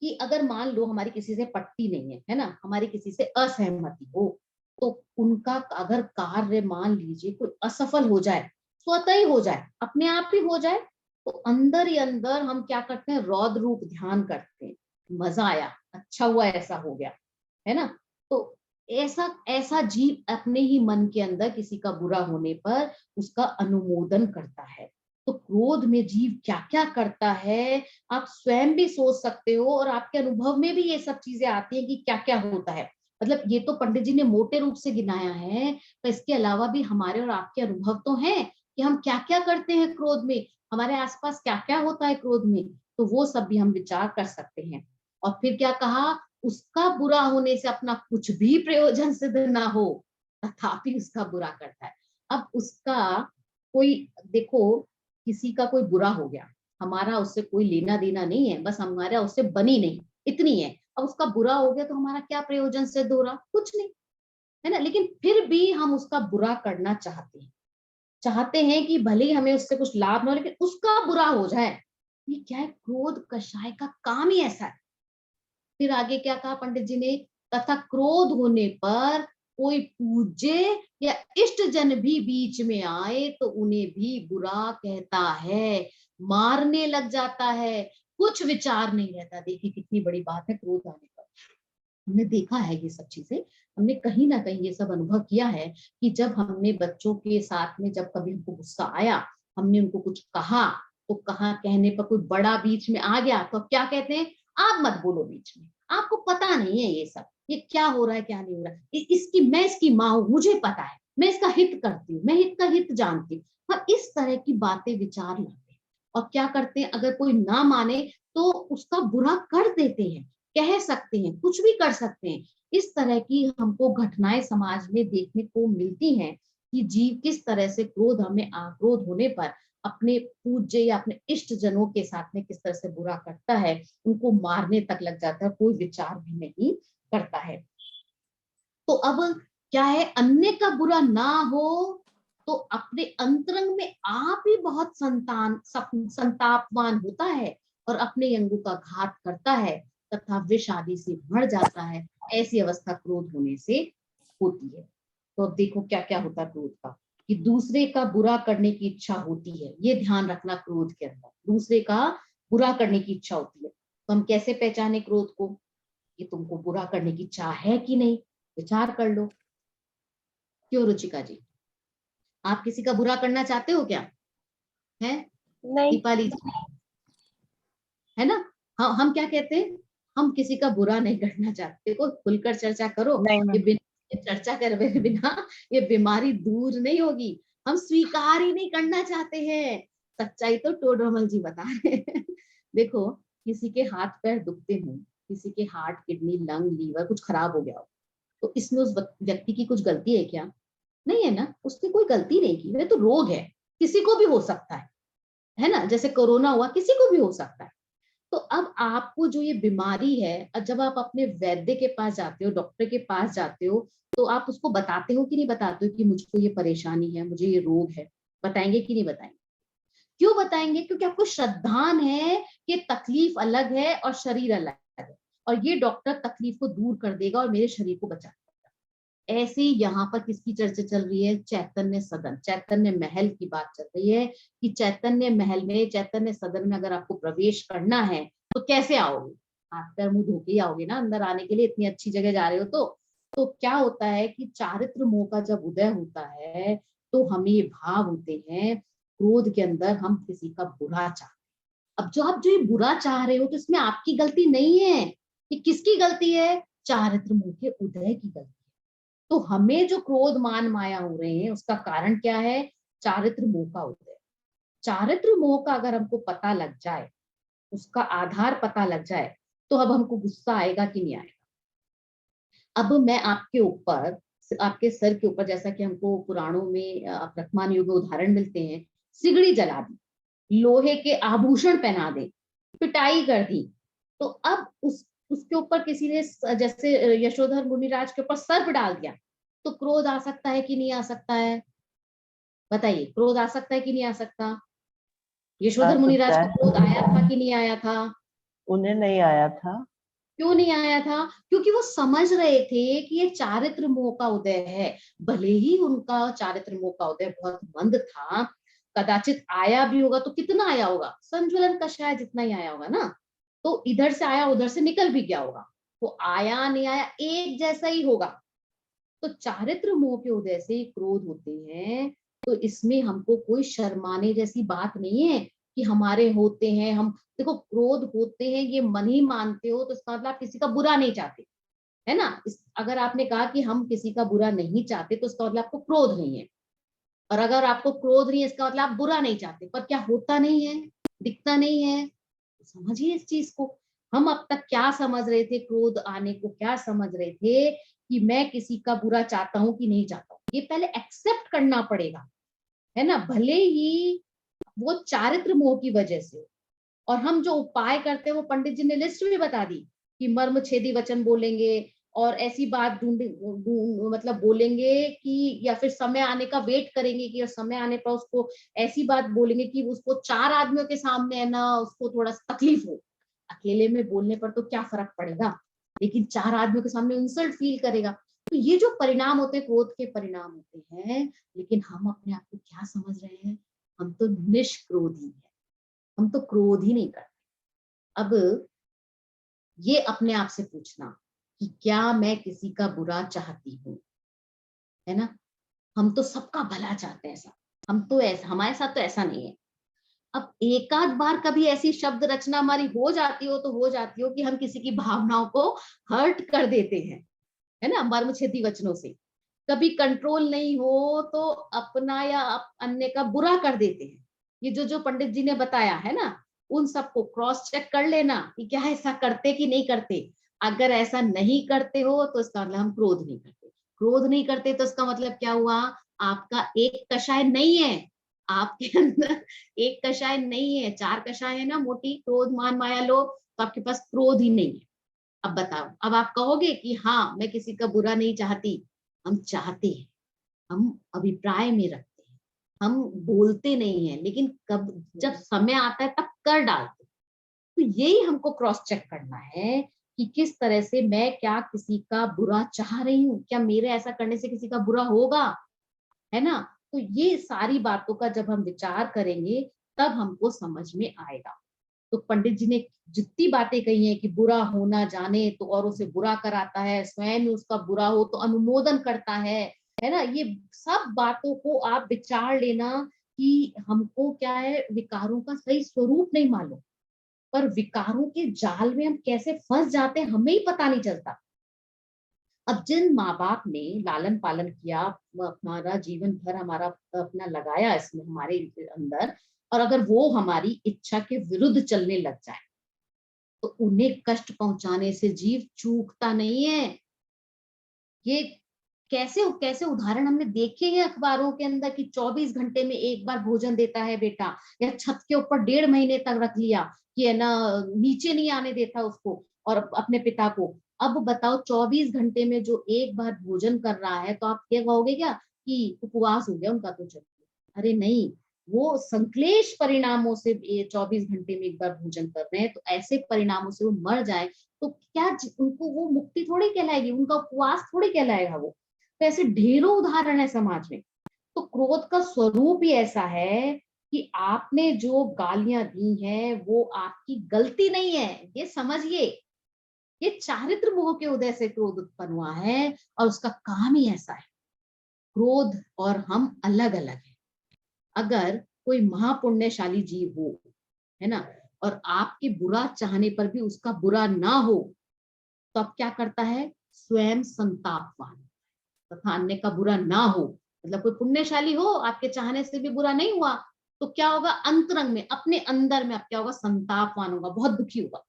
कि अगर मान लो हमारी किसी से पटती नहीं है ना, हमारी किसी से असहमति हो, तो उनका अगर कार्य मान लीजिए कोई असफल हो जाए, स्वतः ही हो जाए, अपने आप ही हो जाए, तो अंदर ही अंदर हम क्या करते हैं, रौद्र रूप ध्यान करते हैं, मजा आया, अच्छा हुआ ऐसा हो गया, है ना। तो ऐसा ऐसा जीव अपने ही मन के अंदर किसी का बुरा होने पर उसका अनुमोदन करता है। तो क्रोध में जीव क्या क्या करता है आप स्वयं भी सोच सकते हो, और आपके अनुभव में भी ये सब चीजें आती है कि क्या क्या होता है। मतलब ये तो पंडित जी ने मोटे रूप से गिनाया है, तो इसके अलावा भी हमारे और आपके अनुभव तो हैं कि हम क्या क्या करते हैं क्रोध में, हमारे आसपास क्या क्या होता है क्रोध में, तो वो सब भी हम विचार कर सकते हैं। और फिर क्या कहा, उसका बुरा होने से अपना कुछ भी प्रयोजन सिद्ध ना हो, तथापि उसका बुरा करता है। अब उसका कोई, देखो किसी का कोई बुरा हो गया, हमारा उससे कोई लेना देना नहीं है, बस हमारा उससे बनी नहीं, इतनी है। अब उसका बुरा हो गया तो हमारा क्या प्रयोजन सिद्ध हो रहा, कुछ नहीं, है ना। लेकिन फिर भी हम उसका बुरा करना चाहते हैं, चाहते हैं कि भले ही हमें उससे कुछ लाभ ना हो, लेकिन उसका बुरा हो जाए। ये क्या है, क्रोध कषाय का काम ही ऐसा है। फिर आगे क्या कहा पंडित जी ने, तथा क्रोध होने पर कोई पूज्य या इष्ट जन भी बीच में आए तो उन्हें भी बुरा कहता है, मारने लग जाता है, कुछ विचार नहीं रहता। देखिए कितनी बड़ी बात है क्रोध आने पर। हमने देखा है ये सब चीजें, हमने कहीं ना कहीं ये सब अनुभव किया है कि जब हमने बच्चों के साथ में, जब कभी हमको गुस्सा आया, हमने उनको कुछ कहा, तो कहा कहने पर कोई बड़ा बीच में आ गया तो क्या कहते हैं, आप मत बोलो बीच में, आपको पता नहीं है ये सब, ये क्या हो रहा है क्या नहीं हो रहा है, मैं इसकी माँ हूँ, मुझे पता है, मैं इसका हित करती हूँ, मैं हित का हित जानती हूँ। हम इस तरह की बातें विचार लाते हैं और क्या करते हैं, अगर कोई ना माने तो उसका बुरा कर देते हैं, कह सकते हैं, कुछ भी कर सकते हैं। इस तरह की हमको घटनाएं समाज में देखने को मिलती हैं कि जीव किस तरह से क्रोध, हमें आक्रोध होने पर अपने पूज्य या अपने इष्ट जनों के साथ में किस तरह से बुरा करता है, उनको मारने तक लग जाता है, कोई विचार भी नहीं करता है। तो अब क्या है, अन्य का बुरा ना हो तो अपने अंतरंग में आप ही बहुत संतापवान होता है और अपने अंगों का घात करता है तथा विष आदि से मर जाता है। ऐसी अवस्था क्रोध होने से होती है। तो अब देखो क्या क्या होता है क्रोध का, कि दूसरे का बुरा करने की इच्छा होती है, ये ध्यान रखना, क्रोध के अंदर दूसरे का बुरा करने की इच्छा होती है। तो हम कैसे पहचाने क्रोध को, कि तुमको बुरा करने की इच्छा है कि नहीं, विचार कर लो। क्यों रुचिका जी, आप किसी का बुरा करना चाहते हो क्या, है नहीं। दीपाली जी, है ना। हम क्या कहते हैं, हम किसी का बुरा नहीं करना चाहते, को खुलकर चर्चा करो, नहीं ये मैम। ये चर्चा करे बिना ये बीमारी दूर नहीं होगी। हम स्वीकार ही नहीं करना चाहते हैं, सच्चाई तो टोडरमल जी बता रहे हैं। देखो किसी के हाथ पैर दुखते हो, किसी के हार्ट, किडनी, लंग, लीवर कुछ खराब हो गया हो, तो इसमें उस व्यक्ति की कुछ गलती है क्या, नहीं है ना, उसने कोई गलती नहीं की, वह तो रोग है, किसी को भी हो सकता है। है ना, जैसे कोरोना हुआ, किसी को भी हो सकता है। तो अब आपको जो ये बीमारी है, जब आप अपने वैद्य के पास जाते हो, डॉक्टर के पास जाते हो, तो आप उसको बताते हो कि नहीं बताते हो कि मुझको ये परेशानी है, मुझे ये रोग है? बताएंगे कि नहीं बताएंगे? क्यों बताएंगे? क्योंकि आपको श्रद्धान है कि तकलीफ अलग है और शरीर अलग है, और ये डॉक्टर तकलीफ को दूर कर देगा और मेरे शरीर को बचा देगा। ऐसे ही यहाँ पर किसकी चर्चा चल रही है? चैतन्य सदन, चैतन्य महल की बात चल रही है कि चैतन्य महल में, चैतन्य सदन में अगर आपको प्रवेश करना है तो कैसे आओगे? हाथ पैर मुंह धो के ही आओगे ना अंदर आने के लिए, इतनी अच्छी जगह जा रहे हो तो क्या होता है कि चारित्र मोह का जब उदय होता है तो हमें ये भाव होते हैं, क्रोध के अंदर हम किसी का बुरा चाह। अब जो आप जो ये बुरा चाह रहे हो तो इसमें आपकी गलती नहीं है, ये किसकी गलती है? चारित्र मोह के उदय की गलती है। तो हमें जो क्रोध मान माया हो रहे हैं उसका कारण क्या है? चारित्र मोह का उदय। चारित्र मोह का अगर हमको पता लग जाए, उसका आधार पता लग जाए, तो अब हमको गुस्सा आएगा कि नहीं आएगा? अब मैं आपके ऊपर, आपके सर के ऊपर, जैसा कि हमको पुराणों में वर्तमान युग में उदाहरण मिलते हैं, सिगड़ी जला दी, लोहे के आभूषण पहना दे, पिटाई कर दी, तो अब उसके ऊपर किसी ने जैसे यशोधर मुनिराज के ऊपर सर्प डाल दिया, तो क्रोध आ सकता है कि नहीं आ सकता है? बताइए, क्रोध आ सकता है कि नहीं आ सकता? आ यशोधर मुनिराज सकता को है। क्रोध आया था कि नहीं आया था? उन्हें नहीं आया था। क्यों नहीं आया था? क्योंकि वो समझ रहे थे कि ये चारित्र मोह का उदय है। भले ही उनका चारित्र मोह का उदय बहुत मंद था, कदाचित आया भी होगा तो कितना आया होगा? संज्वलन कषाय जितना ही आया होगा ना। तो इधर से आया, उधर से निकल भी गया होगा, वो आया नहीं आया एक जैसा ही होगा। तो चारित्र मोह के उदय से क्रोध होते हैं। तो इसमें हमको कोई शर्माने जैसी बात नहीं है कि हमारे होते हैं। हम देखो, क्रोध होते हैं ये मन ही मानते हो तो इसका मतलब आप किसी का बुरा नहीं चाहते, है ना? अगर आपने कहा कि हम किसी का बुरा नहीं चाहते तो इसका मतलब आपको क्रोध नहीं है, और अगर आपको क्रोध नहीं है इसका मतलब आप बुरा नहीं चाहते। पर क्या होता नहीं है, दिखता नहीं है? समझिए इस चीज को। हम अब तक क्या समझ रहे थे? क्रोध आने को क्या समझ रहे थे? कि मैं किसी का बुरा चाहता हूं कि नहीं चाहता हूं, ये पहले एक्सेप्ट करना पड़ेगा, है ना? भले ही वो चारित्र मोह की वजह से। और हम जो उपाय करते हैं वो पंडित जी ने लिस्ट भी बता दी कि मर्म छेदी वचन बोलेंगे, और ऐसी बात मतलब बोलेंगे कि, या फिर समय आने का वेट करेंगे कि समय आने पर उसको ऐसी बात बोलेंगे कि उसको 4 आदमियों के सामने, है ना, उसको थोड़ा तकलीफ हो। अकेले में बोलने पर तो क्या फर्क पड़ेगा, लेकिन 4 आदमियों के सामने इंसल्ट फील करेगा। तो ये जो परिणाम होते हैं, क्रोध के परिणाम होते हैं। लेकिन हम अपने आप को क्या समझ रहे हैं? हम तो निष्क्रोधी हैं, हम तो क्रोध ही नहीं करते। अब ये अपने आप से पूछना कि क्या मैं किसी का बुरा चाहती हूँ, है ना? हम तो सबका भला चाहते हैं, सब। हम तो ऐसा, हमारे साथ तो ऐसा नहीं है। अब एकाध बार कभी ऐसी शब्द रचना हमारी हो जाती हो तो हो जाती हो कि हम किसी की भावनाओं को हर्ट कर देते हैं, है ना, मर्मछेदी वचनों से। कभी कंट्रोल नहीं हो तो अपना या अन्य का बुरा कर देते हैं। ये जो जो पंडित जी ने बताया है ना, उन सबको क्रॉस चेक कर लेना कि क्या ऐसा करते कि नहीं करते। अगर ऐसा नहीं करते हो तो इसका मतलब हम क्रोध नहीं करते। क्रोध नहीं करते तो इसका मतलब क्या हुआ? आपका एक कषाय नहीं है, आपके अंदर एक कषाय नहीं है, 4 कषाय है ना, मोटी, क्रोध मान माया लोभ। तो आपके पास क्रोध ही नहीं है। अब बताओ, अब आप कहोगे कि हाँ मैं किसी का बुरा नहीं चाहती? हम चाहते हैं, हम अभिप्राय में रखते हैं, हम बोलते नहीं है, लेकिन कब जब समय आता है तब कर डालते हैं। तो यही हमको क्रॉस चेक करना है कि किस तरह से मैं क्या किसी का बुरा चाह रही हूँ, क्या मेरे ऐसा करने से किसी का बुरा होगा, है ना? तो ये सारी बातों का जब हम विचार करेंगे तब हमको समझ में आएगा। तो पंडित जी ने जितनी बातें कही हैं कि बुरा होना जाने तो औरों से बुरा कराता है, स्वयं उसका बुरा हो तो अनुमोदन करता है ना? ये सब बातों को आप विचार लेना कि हमको क्या है, विकारों का सही स्वरूप नहीं मालूम, पर विकारों के जाल में हम कैसे फंस जाते हैं हमें ही पता नहीं चलता। अब जिन माँ बाप ने लालन पालन किया, हमारा जीवन भर हमारा अपना लगाया इसमें हमारे अंदर, और अगर वो हमारी इच्छा के विरुद्ध चलने लग जाए तो उन्हें कष्ट पहुंचाने से जीव चूकता नहीं है। ये कैसे कैसे उदाहरण हमने देखे हैं अखबारों के अंदर कि 24 घंटे में एक बार भोजन देता है बेटा, या छत के ऊपर 1.5 महीने तक रख लिया कि है ना, नीचे नहीं आने देता उसको और अपने पिता को। अब बताओ 24 घंटे में जो एक बार भोजन कर रहा है, तो आप ये कहोगे क्या कि उपवास हो गया उनका तो चलिए? अरे नहीं, वो संक्लेश परिणामों से 24 घंटे में एक बार भोजन कर रहे हैं, तो ऐसे परिणामों से वो मर जाए तो क्या उनको वो मुक्ति थोड़ी कहलाएगी, उनका उपवास थोड़ी कहलाएगा वो। तो ऐसे ढेरों उदाहरण है समाज में। तो क्रोध का स्वरूप ही ऐसा है कि आपने जो गालियां दी हैं वो आपकी गलती नहीं है, ये समझिए। ये चारित्र मोह के उदय से क्रोध उत्पन्न हुआ है और उसका काम ही ऐसा है। क्रोध और हम अलग अलग हैं। अगर कोई महापुण्यशाली जीव हो, है ना, और आपके बुरा चाहने पर भी उसका बुरा ना हो, तो अब क्या करता है? स्वयं संतापवान तथा अन्य का बुरा ना हो। मतलब कोई पुण्यशाली हो, आपके चाहने से भी बुरा नहीं हुआ, तो क्या होगा? अंतरंग में, अपने अंदर में अब क्या होगा? संतापवान होगा, बहुत दुखी होगा।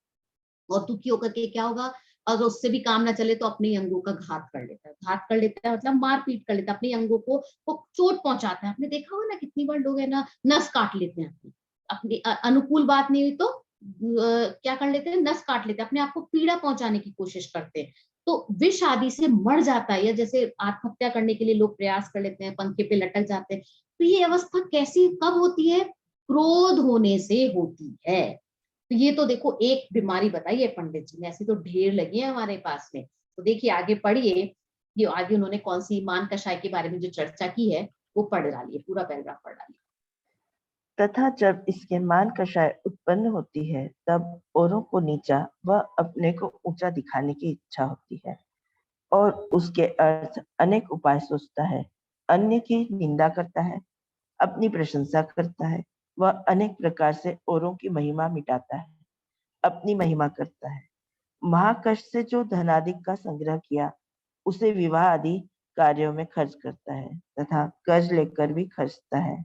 और दुखी होकर के क्या होगा? अगर उससे भी काम ना चले तो अपने ही अंगों का घात कर लेता है। घात कर लेता है मतलब मारपीट कर लेता है, अपने अंगों को वो चोट पहुंचाता है। आपने देखा होगा ना, कितनी बार लोग है ना नस काट लेते हैं अपनी, अपनी अनुकूल बात नहीं हुई तो क्या कर लेते हैं? नस काट लेते हैं, अपने आप को पीड़ा पहुंचाने की कोशिश करते हैं। तो विष आदि से मर जाता है, या जैसे आत्महत्या करने के लिए लोग प्रयास कर लेते हैं, पंखे पे लटक जाते हैं। तो ये अवस्था कैसी, कब होती है? क्रोध होने से होती है। तो ये तो देखो एक बीमारी बताई है पंडित जी ने, ऐसी तो ढेर लगी है हमारे पास में। तो देखिए आगे पढ़िए, ये आगे उन्होंने कौन सी मान कषाय के बारे में जो चर्चा की है वो पढ़ डालिए, पूरा पैराग्राफ पढ़ डालिए। तथा जब इसके मान कषाय उत्पन्न होती है, तब औरों को नीचा व अपने को ऊंचा दिखाने की इच्छा होती है और उसके अर्थ अनेक उपाय सोचता है। अन्य की निंदा करता है, अपनी प्रशंसा करता है, वह अनेक प्रकार से औरों की महिमा मिटाता है, अपनी महिमा करता है। महाकष्ट से जो धनादिक का संग्रह किया, उसे विवाह आदि कार्यों में खर्च करता है तथा कर्ज लेकर भी खर्चता है।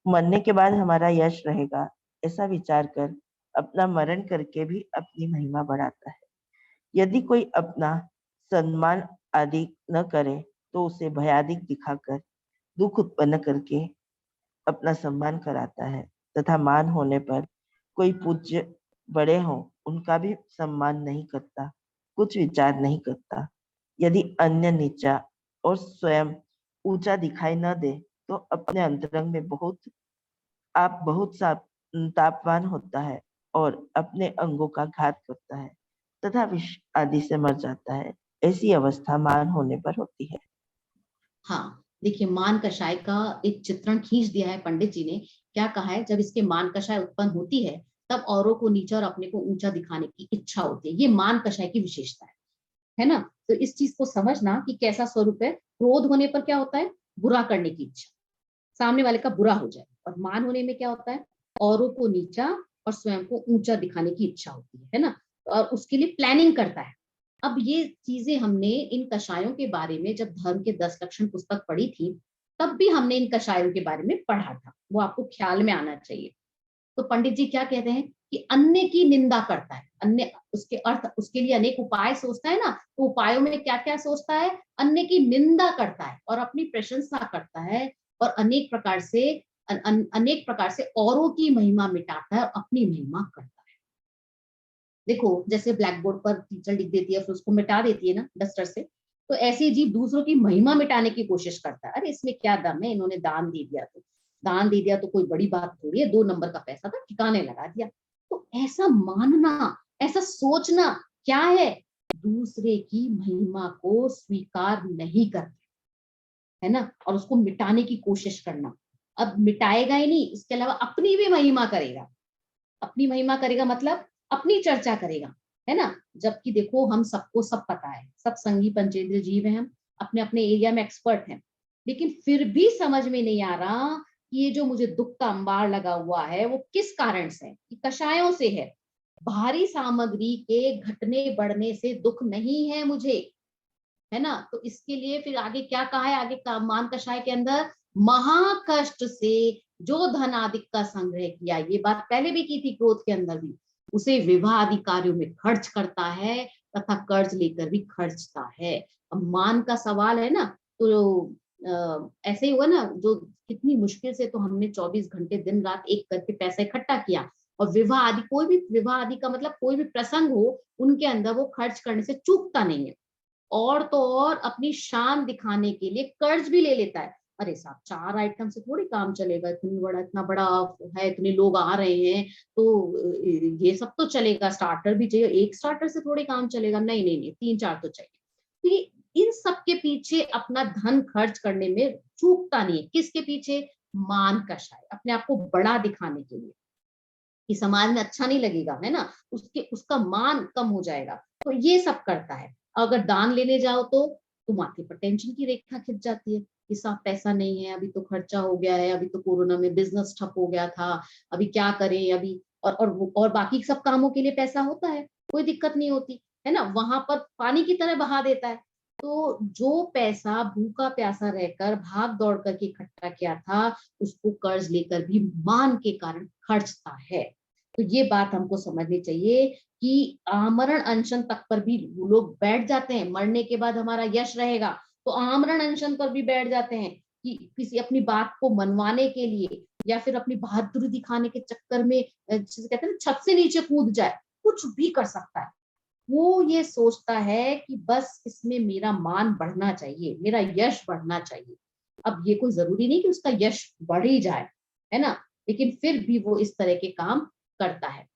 मरने के बाद हमारा यश रहेगा, ऐसा विचार कर अपना मरण करके भी अपनी महिमा बढ़ाता है। यदि कोई अपना सम्मान आदि न करे, तो उसे भयादिक दिखाकर दुख उत्पन्न करके अपना सम्मान कराता है तथा मान होने पर कोई पूज्य बड़े हों, उनका भी सम्मान नहीं करता, कुछ विचार नहीं करता। यदि अन्य नीचा और स्वयं ऊंचा दिखाई न दे, तो अपने अंतरंग में बहुत सा तापवान होता है और अपने अंगों का घात करता है तथा विष आदि से मर जाता है। ऐसी अवस्था मान होने पर होती है। हाँ देखिए, मान कषाय का एक चित्रण खींच दिया है पंडित जी ने। क्या कहा है? जब इसके मान कषाय उत्पन्न होती है, तब औरों को नीचा और अपने को ऊंचा दिखाने की इच्छा होती है। ये मान कषाय की विशेषता है ना? तो इस चीज को समझना कि कैसा स्वरूप है। क्रोध होने पर क्या होता है? बुरा करने की इच्छा, सामने वाले का बुरा हो जाए। और मान होने में क्या होता है? औरों को नीचा और स्वयं को ऊंचा दिखाने की इच्छा होती है ना? और उसके लिए प्लानिंग करता है। अब ये चीजें हमने इन कषायों के बारे में जब धर्म के 10 लक्षण पुस्तक पढ़ी थी, तब भी हमने इन कषायों के बारे में पढ़ा था, वो आपको ख्याल में आना चाहिए। तो पंडित जी क्या कहते हैं कि अन्य की निंदा करता है। अन्य, उसके अर्थ, उसके लिए अनेक उपाय सोचता है ना, तो उपायों में क्या क्या सोचता है? अन्य की निंदा करता है और अपनी प्रशंसा करता है, और अनेक प्रकार से अनेक प्रकार से औरों की महिमा मिटाता है और अपनी महिमा करता है। देखो जैसे ब्लैक बोर्ड पर टीचर लिख देती है फिर उसको मिटा देती है ना डस्टर से, तो ऐसे जीव दूसरों की महिमा मिटाने की कोशिश करता है। अरे इसमें क्या दम है, इन्होंने दान दे दिया, तो दान दे दिया तो कोई बड़ी बात थोड़ी है, 2 नंबर का पैसा था ठिकाने लगा दिया। तो ऐसा मानना, ऐसा सोचना क्या है? दूसरे की महिमा को स्वीकार नहीं करते, है ना, और उसको मिटाने की कोशिश करना। अब मिटाएगा ही नहीं, इसके अलावा अपनी भी महिमा करेगा। अपनी महिमा करेगा मतलब अपनी चर्चा करेगा, है ना? जबकि देखो हम सबको सब पता है, सब संगी पंचेंद्रिय जीव हैं, हम अपने अपने एरिया में एक्सपर्ट हैं, लेकिन फिर भी समझ में नहीं आ रहा कि ये जो मुझे दुख का अंबार लगा हुआ है वो किस कारण से है? कि कषायों से है। भारी सामग्री के घटने बढ़ने से दुख नहीं है मुझे, है ना? तो इसके लिए फिर आगे क्या कहा है? आगे मान कषाय के अंदर महाकष्ट से जो धन आदि का संग्रह किया, ये बात पहले भी की थी क्रोध के अंदर भी, उसे विवाह आदि कार्यों में खर्च करता है तथा कर्ज लेकर भी खर्चता है। अब मान का सवाल है ना, तो ऐसे ही हुआ ना, जो कितनी मुश्किल से तो हमने 24 घंटे दिन रात एक करके पैसा इकट्ठा किया, और विवाह आदि, कोई भी विवाह आदि का मतलब कोई भी प्रसंग हो, उनके अंदर वो खर्च करने से चूकता नहीं है। और तो और अपनी शान दिखाने के लिए कर्ज भी ले लेता है। अरे साहब, 4 आइटम से थोड़ी काम चलेगा, इतना बड़ा है, इतने लोग आ रहे हैं, तो ये सब तो चलेगा, स्टार्टर भी चाहिए, एक स्टार्टर से थोड़ी काम चलेगा, नहीं नहीं नहीं, 3-4 तो चाहिए। तो ये इन सब के पीछे अपना धन खर्च करने में चूकता नहीं है। किसके पीछे? मान कषाय, अपने आप को बड़ा दिखाने के लिए, कि समाज में अच्छा नहीं लगेगा, है ना, उसका मान कम हो जाएगा, तो ये सब करता है। अगर दान लेने जाओ तो माथे पर टेंशन की रेखा खिंच जाती है कि साहब पैसा नहीं है, अभी तो खर्चा हो गया है, अभी तो कोरोना में बिजनेस ठप हो गया था, अभी क्या करें अभी, और बाकी सब कामों के लिए पैसा होता है, कोई दिक्कत नहीं होती, है ना, वहां पर पानी की तरह बहा देता है। तो जो पैसा भूखा प्यासा रहकर भाग दौड़ करके इकट्ठा किया था, उसको कर्ज लेकर भी मान के कारण खर्चता है। तो ये बात हमको समझनी चाहिए कि आमरण अनशन तक पर भी वो लोग बैठ जाते हैं। मरने के बाद हमारा यश रहेगा, तो आमरण अनशन पर भी बैठ जाते हैं कि किसी अपनी बात को मनवाने के लिए, या फिर अपनी बहादुरी दिखाने के चक्कर में, जिसे कहते हैं ना, छत से नीचे कूद जाए, कुछ भी कर सकता है। वो ये सोचता है कि बस इसमें मेरा मान बढ़ना चाहिए, मेरा यश बढ़ना चाहिए। अब ये कोई जरूरी नहीं कि उसका यश बढ़ ही जाए, है ना, लेकिन फिर भी वो इस तरह के काम करता है।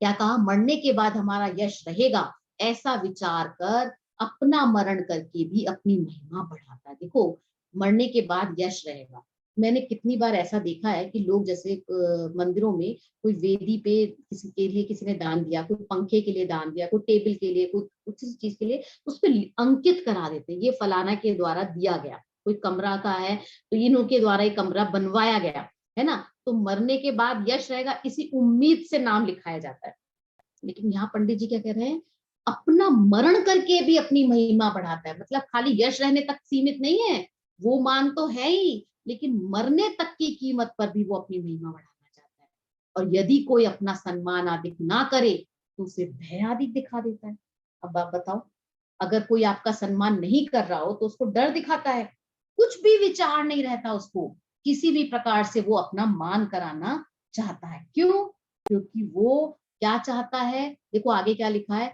क्या कहा? मरने के बाद हमारा यश रहेगा, ऐसा विचार कर अपना मरण करके भी अपनी महिमा बढ़ाता है। देखो, मरने के बाद यश रहेगा। मैंने कितनी बार ऐसा देखा है कि लोग जैसे मंदिरों में कोई वेदी पे किसी के लिए किसी ने दान दिया, कोई पंखे के लिए दान दिया, कोई टेबल के लिए, कोई किसी चीज के लिए, उस पर अंकित करा देते हैं, ये फलाना के द्वारा दिया गया। कोई कमरा का है तो इन्हों के द्वारा ये कमरा बनवाया गया, है ना, तो मरने के बाद यश रहेगा, इसी उम्मीद से नाम लिखाया जाता है। लेकिन यहाँ पंडित जी क्या कह रहे हैं? अपना मरण करके भी अपनी महिमा बढ़ाता है। मतलब खाली यश रहने तक सीमित नहीं है, वो मान तो है ही, लेकिन मरने तक की कीमत पर भी वो अपनी महिमा बढ़ाना चाहता है। और यदि कोई अपना सम्मान आदि ना करे तो उसे भय आदि दिखा देता है। अब आप बताओ, अगर कोई आपका सम्मान नहीं कर रहा हो तो उसको डर दिखाता है, कुछ भी विचार नहीं रहता उसको, किसी भी प्रकार से वो अपना मान कराना चाहता है। क्यों? क्योंकि वो क्या चाहता है, देखो आगे क्या लिखा है,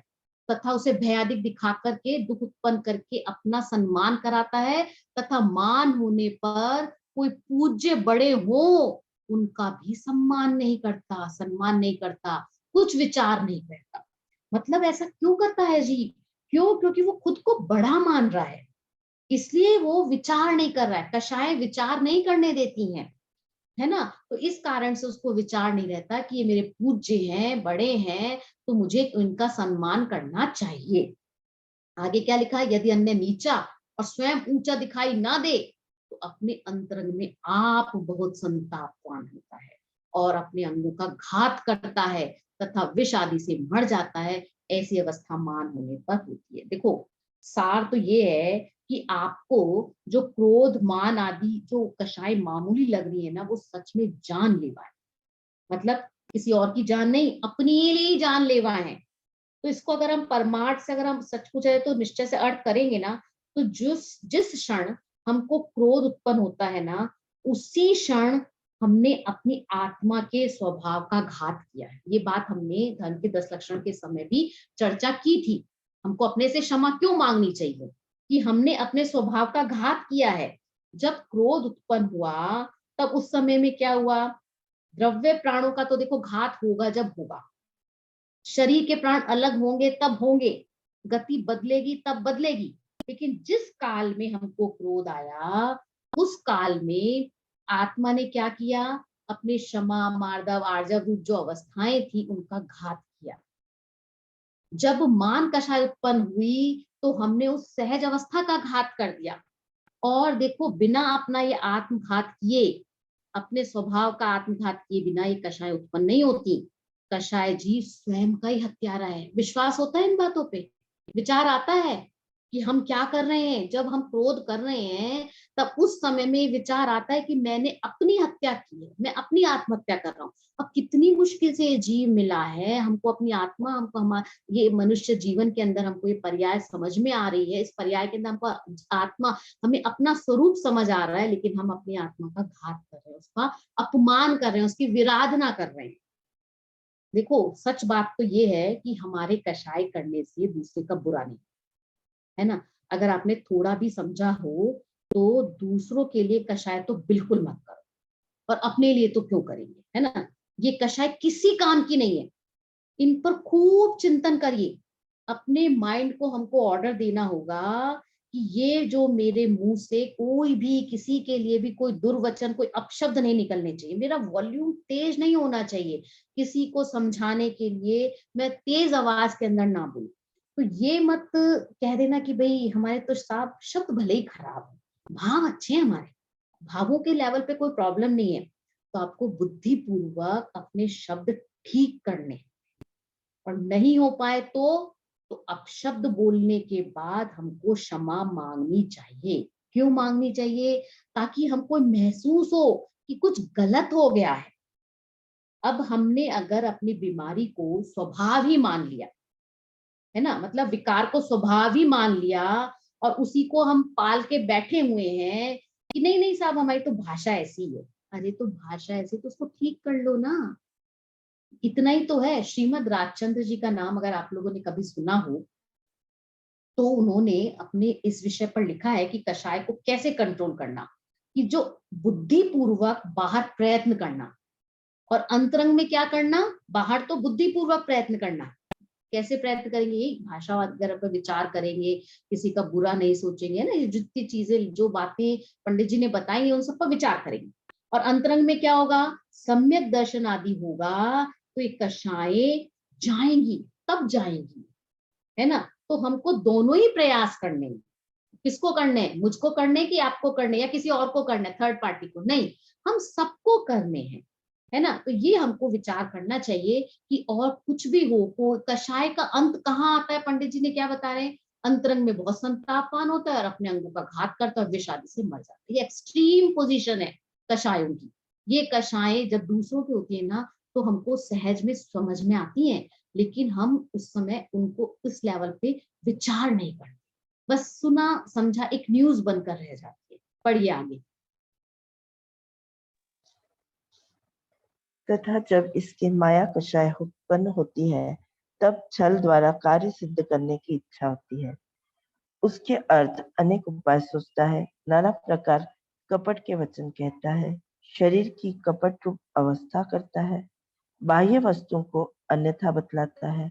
तथा उसे भयादिक दिखा करके दुख उत्पन्न करके अपना सम्मान कराता है, तथा मान होने पर कोई पूज्य बड़े हो उनका भी सम्मान नहीं करता, सम्मान नहीं करता, कुछ विचार नहीं करता। मतलब ऐसा क्यों करता है जी? क्यों? क्योंकि वो खुद को बड़ा मान रहा है, इसलिए वो विचार नहीं कर रहा है। कषाय विचार नहीं करने देती हैं, है ना, तो इस कारण से उसको विचार नहीं रहता कि ये मेरे पूज्य हैं, बड़े हैं, तो मुझे इनका सम्मान करना चाहिए। आगे क्या लिखा है? यदि अन्य नीचा और स्वयं ऊंचा दिखाई ना दे तो अपने अंतरंग में आप बहुत संतापवान होता है और अपने अंगों का घात करता है तथा विष आदि से मर जाता है। ऐसी अवस्था मान होने पर होती है। देखो, सार तो ये है कि आपको जो क्रोध मान आदि जो कषाय मामूली लग रही है ना, वो सच में जानलेवा है। मतलब किसी और की जान नहीं, अपनी ही लिए जानलेवा है। तो इसको अगर हम परमार्थ से, अगर हम सच पूछे तो निश्चय से अर्थ करेंगे ना, तो जिस जिस क्षण हमको क्रोध उत्पन्न होता है ना, उसी क्षण हमने अपनी आत्मा के स्वभाव का घात किया है। ये बात हमने धर्म के 10 लक्षण के समय भी चर्चा की थी। हमको अपने से क्षमा क्यों मांगनी चाहिए? कि हमने अपने स्वभाव का घात किया है। जब क्रोध उत्पन्न हुआ तब उस समय में क्या हुआ? द्रव्य प्राणों का तो देखो घात होगा जब होगा, शरीर के प्राण अलग होंगे तब होंगे, गति बदलेगी तब बदलेगी। लेकिन जिस काल में हमको क्रोध आया, उस काल में आत्मा ने क्या किया? अपने क्षमा, मार्दव, आर्जव रूप जो अवस्थाएं थी उनका घात किया। जब मान कषाय उत्पन्न हुई तो हमने उस सहज अवस्था का घात कर दिया। और देखो, बिना अपना ये आत्मघात किए, अपने स्वभाव का आत्मघात किए बिना ये कषाय उत्पन्न नहीं होती। कषाय जीव स्वयं का ही हत्यारा है। विश्वास होता है इन बातों पे? विचार आता है? कि हम क्या कर रहे हैं। जब हम क्रोध कर रहे हैं तब उस समय में विचार आता है कि मैंने अपनी हत्या की है, मैं अपनी आत्महत्या कर रहा हूँ। अब कितनी मुश्किल से ये जीव मिला है हमको, अपनी आत्मा हमको, हमारा ये मनुष्य जीवन के अंदर हमको ये पर्याय समझ में आ रही है। इस पर्याय के अंदर हमको आत्मा, हमें अपना स्वरूप समझ आ रहा है, लेकिन हम अपनी आत्मा का घात कर रहे हैं, उसका अपमान कर रहे हैं, उसकी विराधना कर रहे हैं। देखो सच बात तो ये है कि हमारे कषाय करने से दूसरे का बुरा नहीं, है ना। अगर आपने थोड़ा भी समझा हो तो दूसरों के लिए कषाय तो बिल्कुल मत करो, और अपने लिए तो क्यों करेंगे, है ना। ये कषाय किसी काम की नहीं है। इन पर खूब चिंतन करिए। अपने माइंड को हमको ऑर्डर देना होगा कि ये जो मेरे मुंह से कोई भी किसी के लिए भी कोई दुर्वचन, कोई अपशब्द नहीं निकलने चाहिए। मेरा वॉल्यूम तेज नहीं होना चाहिए। किसी को समझाने के लिए मैं तेज आवाज के अंदर ना बोलूं। तो ये मत कह देना कि भाई हमारे तो साफ शब्द भले ही खराब है, भाव अच्छे हैं हमारे, भावों के लेवल पे कोई प्रॉब्लम नहीं है। तो आपको बुद्धिपूर्वक अपने शब्द ठीक करने, और नहीं हो पाए तो अपशब्द बोलने के बाद हमको क्षमा मांगनी चाहिए। क्यों मांगनी चाहिए? ताकि हमको महसूस हो कि कुछ गलत हो गया है। अब हमने अगर अपनी बीमारी को स्वभाव ही मान लिया, है ना, मतलब विकार को स्वभाव ही मान लिया, और उसी को हम पाल के बैठे हुए हैं कि नहीं नहीं साहब हमारी तो भाषा ऐसी है। अरे तो भाषा ऐसी तो उसको ठीक कर लो ना। इतना ही तो है। श्रीमद राजचंद्र जी का नाम अगर आप लोगों ने कभी सुना हो तो उन्होंने अपने इस विषय पर लिखा है कि कषाय को कैसे कंट्रोल करना, कि जो बुद्धिपूर्वक बाहर प्रयत्न करना और अंतरंग में क्या करना। बाहर तो बुद्धिपूर्वक प्रयत्न करना, कैसे प्रयत्न करेंगे, यही भाषा वगैरह पर विचार करेंगे, किसी का बुरा नहीं सोचेंगे ना। ये जितनी चीजें जो बातें पंडित जी ने बताई है उन सब पर विचार करेंगे। और अंतरंग में क्या होगा, सम्यक दर्शन आदि होगा, तो ये कषाएं जाएंगी, तब जाएंगी, है ना। तो हमको दोनों ही प्रयास करने हैं। किसको करने हैं, मुझको करने कि आपको करने, या किसी और को करना है, थर्ड पार्टी को नहीं, हम सबको करने हैं, है ना। तो ये हमको विचार करना चाहिए कि और कुछ भी हो, को कषाय का अंत कहाँ आता है। पंडित जी ने क्या बता रहे हैं, अंतरंग में बहुत संतापमान होता है और अपने अंगों का घात करता है और विष आदि से मर जाता है। ये एक्सट्रीम पोजीशन है कषायों की। ये कषाएं जब दूसरों की होती है ना तो हमको सहज में समझ में आती हैं, लेकिन हम उस समय उनको उस लेवल पे विचार नहीं करते, बस सुना समझा एक न्यूज बनकर रह जाती है। पढ़िए आगे। तथा जब इसके माया कषाय उत्पन्न होती है तब छल द्वारा कार्य सिद्ध करने की इच्छा होती है। उसके अर्थ अनेक उपाय सोचता है, नाना प्रकार कपट के वचन कहता है, शरीर की कपट रूप अवस्था करता है, बाह्य वस्तुओं को अन्यथा बतलाता है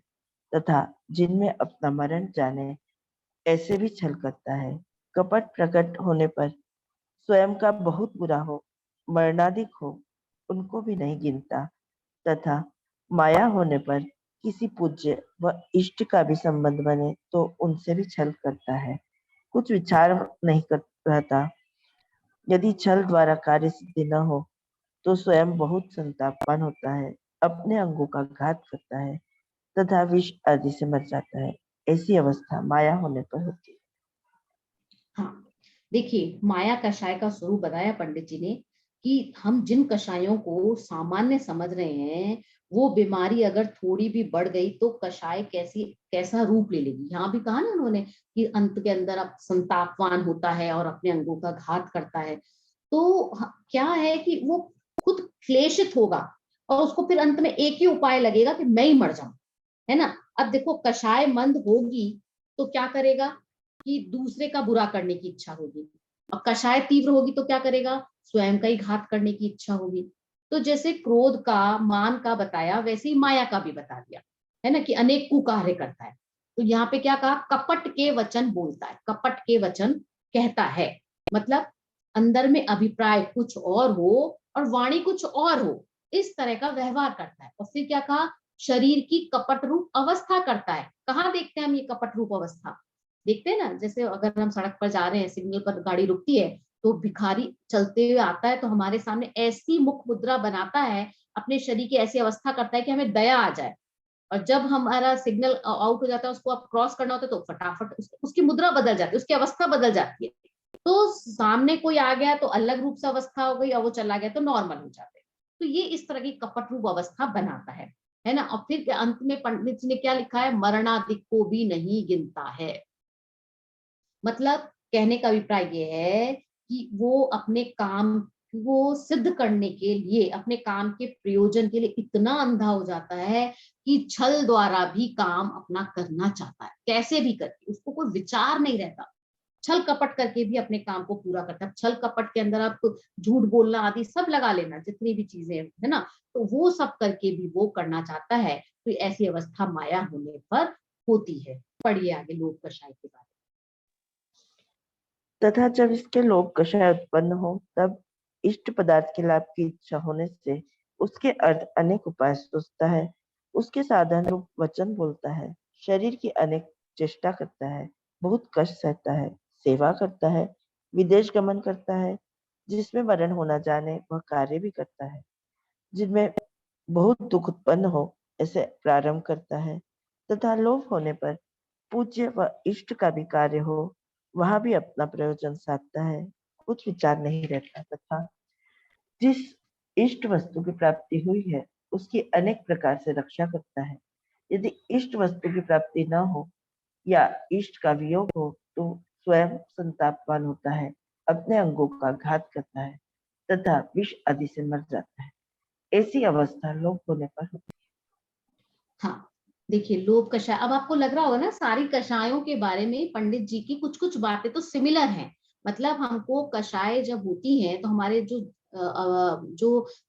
तथा जिनमें अपना मरण जाने ऐसे भी छल करता है। कपट प्रकट होने पर स्वयं का बहुत बुरा हो, मरणाधिक हो, उनको भी नहीं गिनता तथा माया होने पर किसी पूज्य व इष्ट का भी संबंध बने तो उनसे भी छल करता है। कुछ विचार नहीं कर रहता। यदि छल द्वारा कार्य सिद्धि न हो तो स्वयं बहुत संतापमान होता है, अपने अंगों का घात करता है तथा विष आदि से मर जाता है। ऐसी अवस्था माया होने पर होती है। हाँ देखिए, माया कषाय का स्वरूप बताया पंडित जी ने कि हम जिन कषायों को सामान्य समझ रहे हैं वो बीमारी अगर थोड़ी भी बढ़ गई तो कषाय कैसा रूप ले लेगी। यहाँ भी कहा ना उन्होंने कि अंत के अंदर अब संतापवान होता है और अपने अंगों का घात करता है। तो क्या है कि वो खुद क्लेशित होगा और उसको फिर अंत में एक ही उपाय लगेगा कि मैं ही मर जाऊं, है ना। अब देखो कषाय मंद होगी तो क्या करेगा कि दूसरे का बुरा करने की इच्छा होगी, और कषाय तीव्र होगी तो क्या करेगा, स्वयं का ही घात करने की इच्छा होगी। तो जैसे क्रोध का मान का बताया वैसे ही माया का भी बता दिया, है ना, कि अनेक कुकार्य करता है। तो यहाँ पे क्या कहा, कपट के वचन बोलता है, कपट के वचन कहता है, मतलब अंदर में अभिप्राय कुछ और हो और वाणी कुछ और हो, इस तरह का व्यवहार करता है। और फिर क्या कहा, शरीर की कपट रूप अवस्था करता है। कहाँ देखते हैं हम ये कपट रूप अवस्था, देखते हैं ना, जैसे अगर हम सड़क पर जा रहे हैं, सिग्नल पर गाड़ी रुकती है तो भिखारी चलते हुए आता है तो हमारे सामने ऐसी मुख मुद्रा बनाता है, अपने शरीर की ऐसी अवस्था करता है कि हमें दया आ जाए, और जब हमारा सिग्नल आउट हो जाता है, उसको आप क्रॉस करना होता है, तो फटाफट उसकी मुद्रा बदल जाती है, उसकी अवस्था बदल जाती है। तो सामने कोई आ गया तो अलग रूप से अवस्था हो गई, और वो चला गया तो नॉर्मल हो जाते हैं। तो ये इस तरह की कपट रूप अवस्था बनाता है ना। और फिर अंत में पंडित जी ने क्या लिखा है, मरणादिक को भी नहीं गिनता है। मतलब कहने का अभिप्राय ये है कि वो अपने काम को सिद्ध करने के लिए, अपने काम के प्रयोजन के लिए इतना अंधा हो जाता है कि छल द्वारा भी काम अपना करना चाहता है, कैसे भी करके, उसको कोई विचार नहीं रहता। छल कपट करके भी अपने काम को पूरा करता है। छल कपट के अंदर आप झूठ बोलना आदि सब लगा लेना, जितनी भी चीजें है ना, तो वो सब करके भी वो करना चाहता है। तो ऐसी अवस्था माया होने पर होती है। पढ़िए आगे लोभ कषाय के बारे तथा जब इसके लोभ कषाय उत्पन्न हो, तब इष्ट पदार्थ के लाभ की इच्छा होने से उसके अर्थ अनेक उपाय सोचता है, उसके साधन रूप वचन बोलता है, शरीर की अनेक चेष्टा करता है, बहुत कष्ट सहता है, सेवा करता है, विदेश गमन करता है, जिसमें मरण होना जाने वह कार्य भी करता है, जिनमें बहुत दुख उत्पन्न हो ऐसे प्रारंभ करता है, तथा लोभ होने पर पूज्य व इष्ट का भी कार्य हो वहां भी अपना प्रयोजन साधता है, कुछ विचार नहीं रहता, तथा जिस इष्ट वस्तु की प्राप्ति हुई है उसकी अनेक प्रकार से रक्षा करता है। यदि इष्ट वस्तु की प्राप्ति न हो या इष्ट का वियोग हो तो स्वयं संतापवान होता है, अपने अंगों का घात करता है तथा विष आदि से मर जाता है। ऐसी अवस्था लोभ होने पर होती हाँ, देखिए लोभ कषाय, अब आपको लग रहा होगा ना सारी कषायों के बारे में पंडित जी की कुछ कुछ बातें तो सिमिलर हैं। मतलब हमको कषाय जब होती हैं तो हमारे जो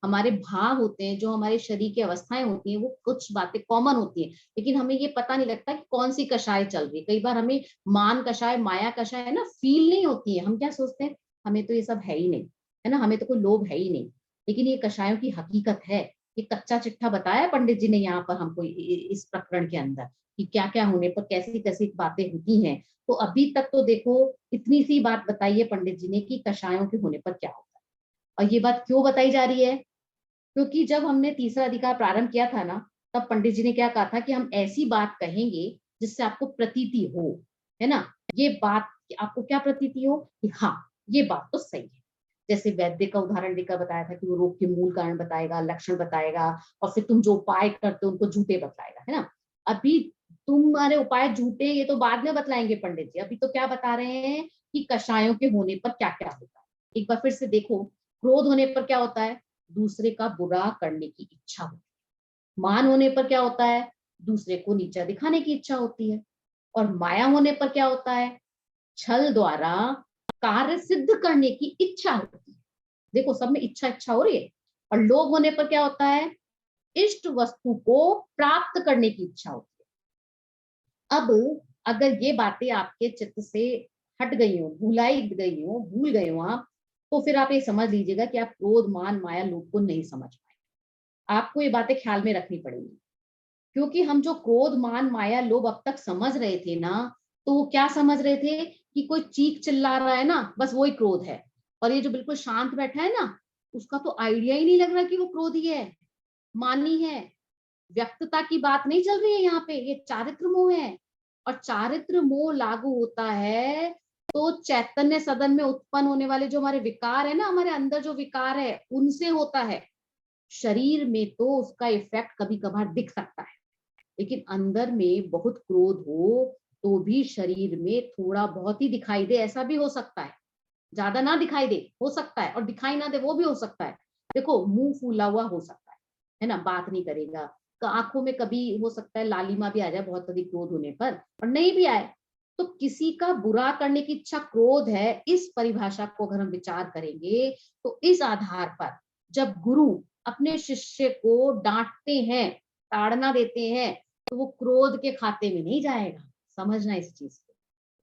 हमारे भाव होते हैं, जो हमारे शरीर की अवस्थाएं होती हैं, वो कुछ बातें कॉमन होती हैं, लेकिन हमें ये पता नहीं लगता कि कौन सी कषाय चल रही है। कई बार हमें मान कषाय, माया कषाय है ना फील नहीं होती है। हम क्या सोचते हैं, हमें तो ये सब है ही नहीं, है ना, हमें तो कोई लोभ है ही नहीं। लेकिन ये कषायों की हकीकत है। ये कच्चा चिट्ठा बताया पंडित जी ने यहाँ पर हमको इस प्रकरण के अंदर कि क्या क्या होने पर कैसी कैसी बातें होती हैं। तो अभी तक तो देखो इतनी सी बात बताई है पंडित जी ने कि कषायों के होने पर क्या होता है। और ये बात क्यों बताई जा रही है, क्योंकि जब हमने तीसरा अधिकार प्रारंभ किया था ना, तब पंडित जी ने क्या कहा था कि हम ऐसी बात कहेंगे जिससे आपको प्रतीति हो, है ना, ये बात आपको क्या प्रतीति हो कि हाँ ये बात तो सही है। जैसे वैद्य का उदाहरण देकर बताया था कि वो रोग के मूल कारण बताएगा, लक्षण बताएगा, और फिर तुम जो उपाय करते हो उनको झूठे बतलाएगा, है ना। अभी तुम्हारे उपाय झूठे ये तो बाद में बतलाएंगे पंडित जी, अभी तो क्या बता रहे हैं कि कषायों के होने पर क्या क्या होता है। एक बार फिर से देखो, क्रोध होने पर क्या होता है, दूसरे का बुरा करने की इच्छा होती है। मान होने पर क्या होता है, दूसरे को नीचा दिखाने की इच्छा होती है। और माया होने पर क्या होता है, छल द्वारा कार्य सिद्ध करने की इच्छा होती है। देखो सब में इच्छा इच्छा हो रही है। और लोभ होने पर क्या होता है, इष्ट वस्तु को प्राप्त करने की इच्छा होती है। अब अगर ये बातें आपके चित्त से हट गई हो, भुलाई गई हो, भूल गए हो आप, तो फिर आप ये समझ लीजिएगा कि आप क्रोध मान माया लोभ को नहीं समझ पाए। आपको ये बातें ख्याल में रखनी पड़ेंगी, क्योंकि हम जो क्रोध मान माया लोभ अब तक समझ रहे थे ना, तो वो क्या समझ रहे थे कि कोई चीख चिल्ला रहा है ना, बस वही क्रोध है। और ये जो बिल्कुल शांत बैठा है ना, उसका तो आइडिया ही नहीं लग रहा कि वो क्रोधी है, मानी है। व्यक्तता की बात नहीं चल रही है यहाँ पे, ये चारित्र मोह है। और चारित्र मोह लागू होता है तो चैतन्य सदन में उत्पन्न होने वाले जो हमारे विकार है ना, हमारे अंदर जो विकार है उनसे होता है। शरीर में तो उसका इफेक्ट कभी कभार दिख सकता है, लेकिन अंदर में बहुत क्रोध हो तो भी शरीर में थोड़ा बहुत ही दिखाई दे, ऐसा भी हो सकता है। ज्यादा ना दिखाई दे हो सकता है, और दिखाई ना दे वो भी हो सकता है। देखो मुंह फूला हुआ हो सकता है ना, बात नहीं करेगा। तो आंखों में कभी हो सकता है लालिमा भी आ जाए बहुत अधिक क्रोध होने पर, और नहीं भी आए। तो किसी का बुरा करने की इच्छा क्रोध है, इस परिभाषा को अगर हम विचार करेंगे तो इस आधार पर जब गुरु अपने शिष्य को डांटते हैं, ताड़ना देते हैं, तो वो क्रोध के खाते में नहीं जाएगा। समझना इस चीज को,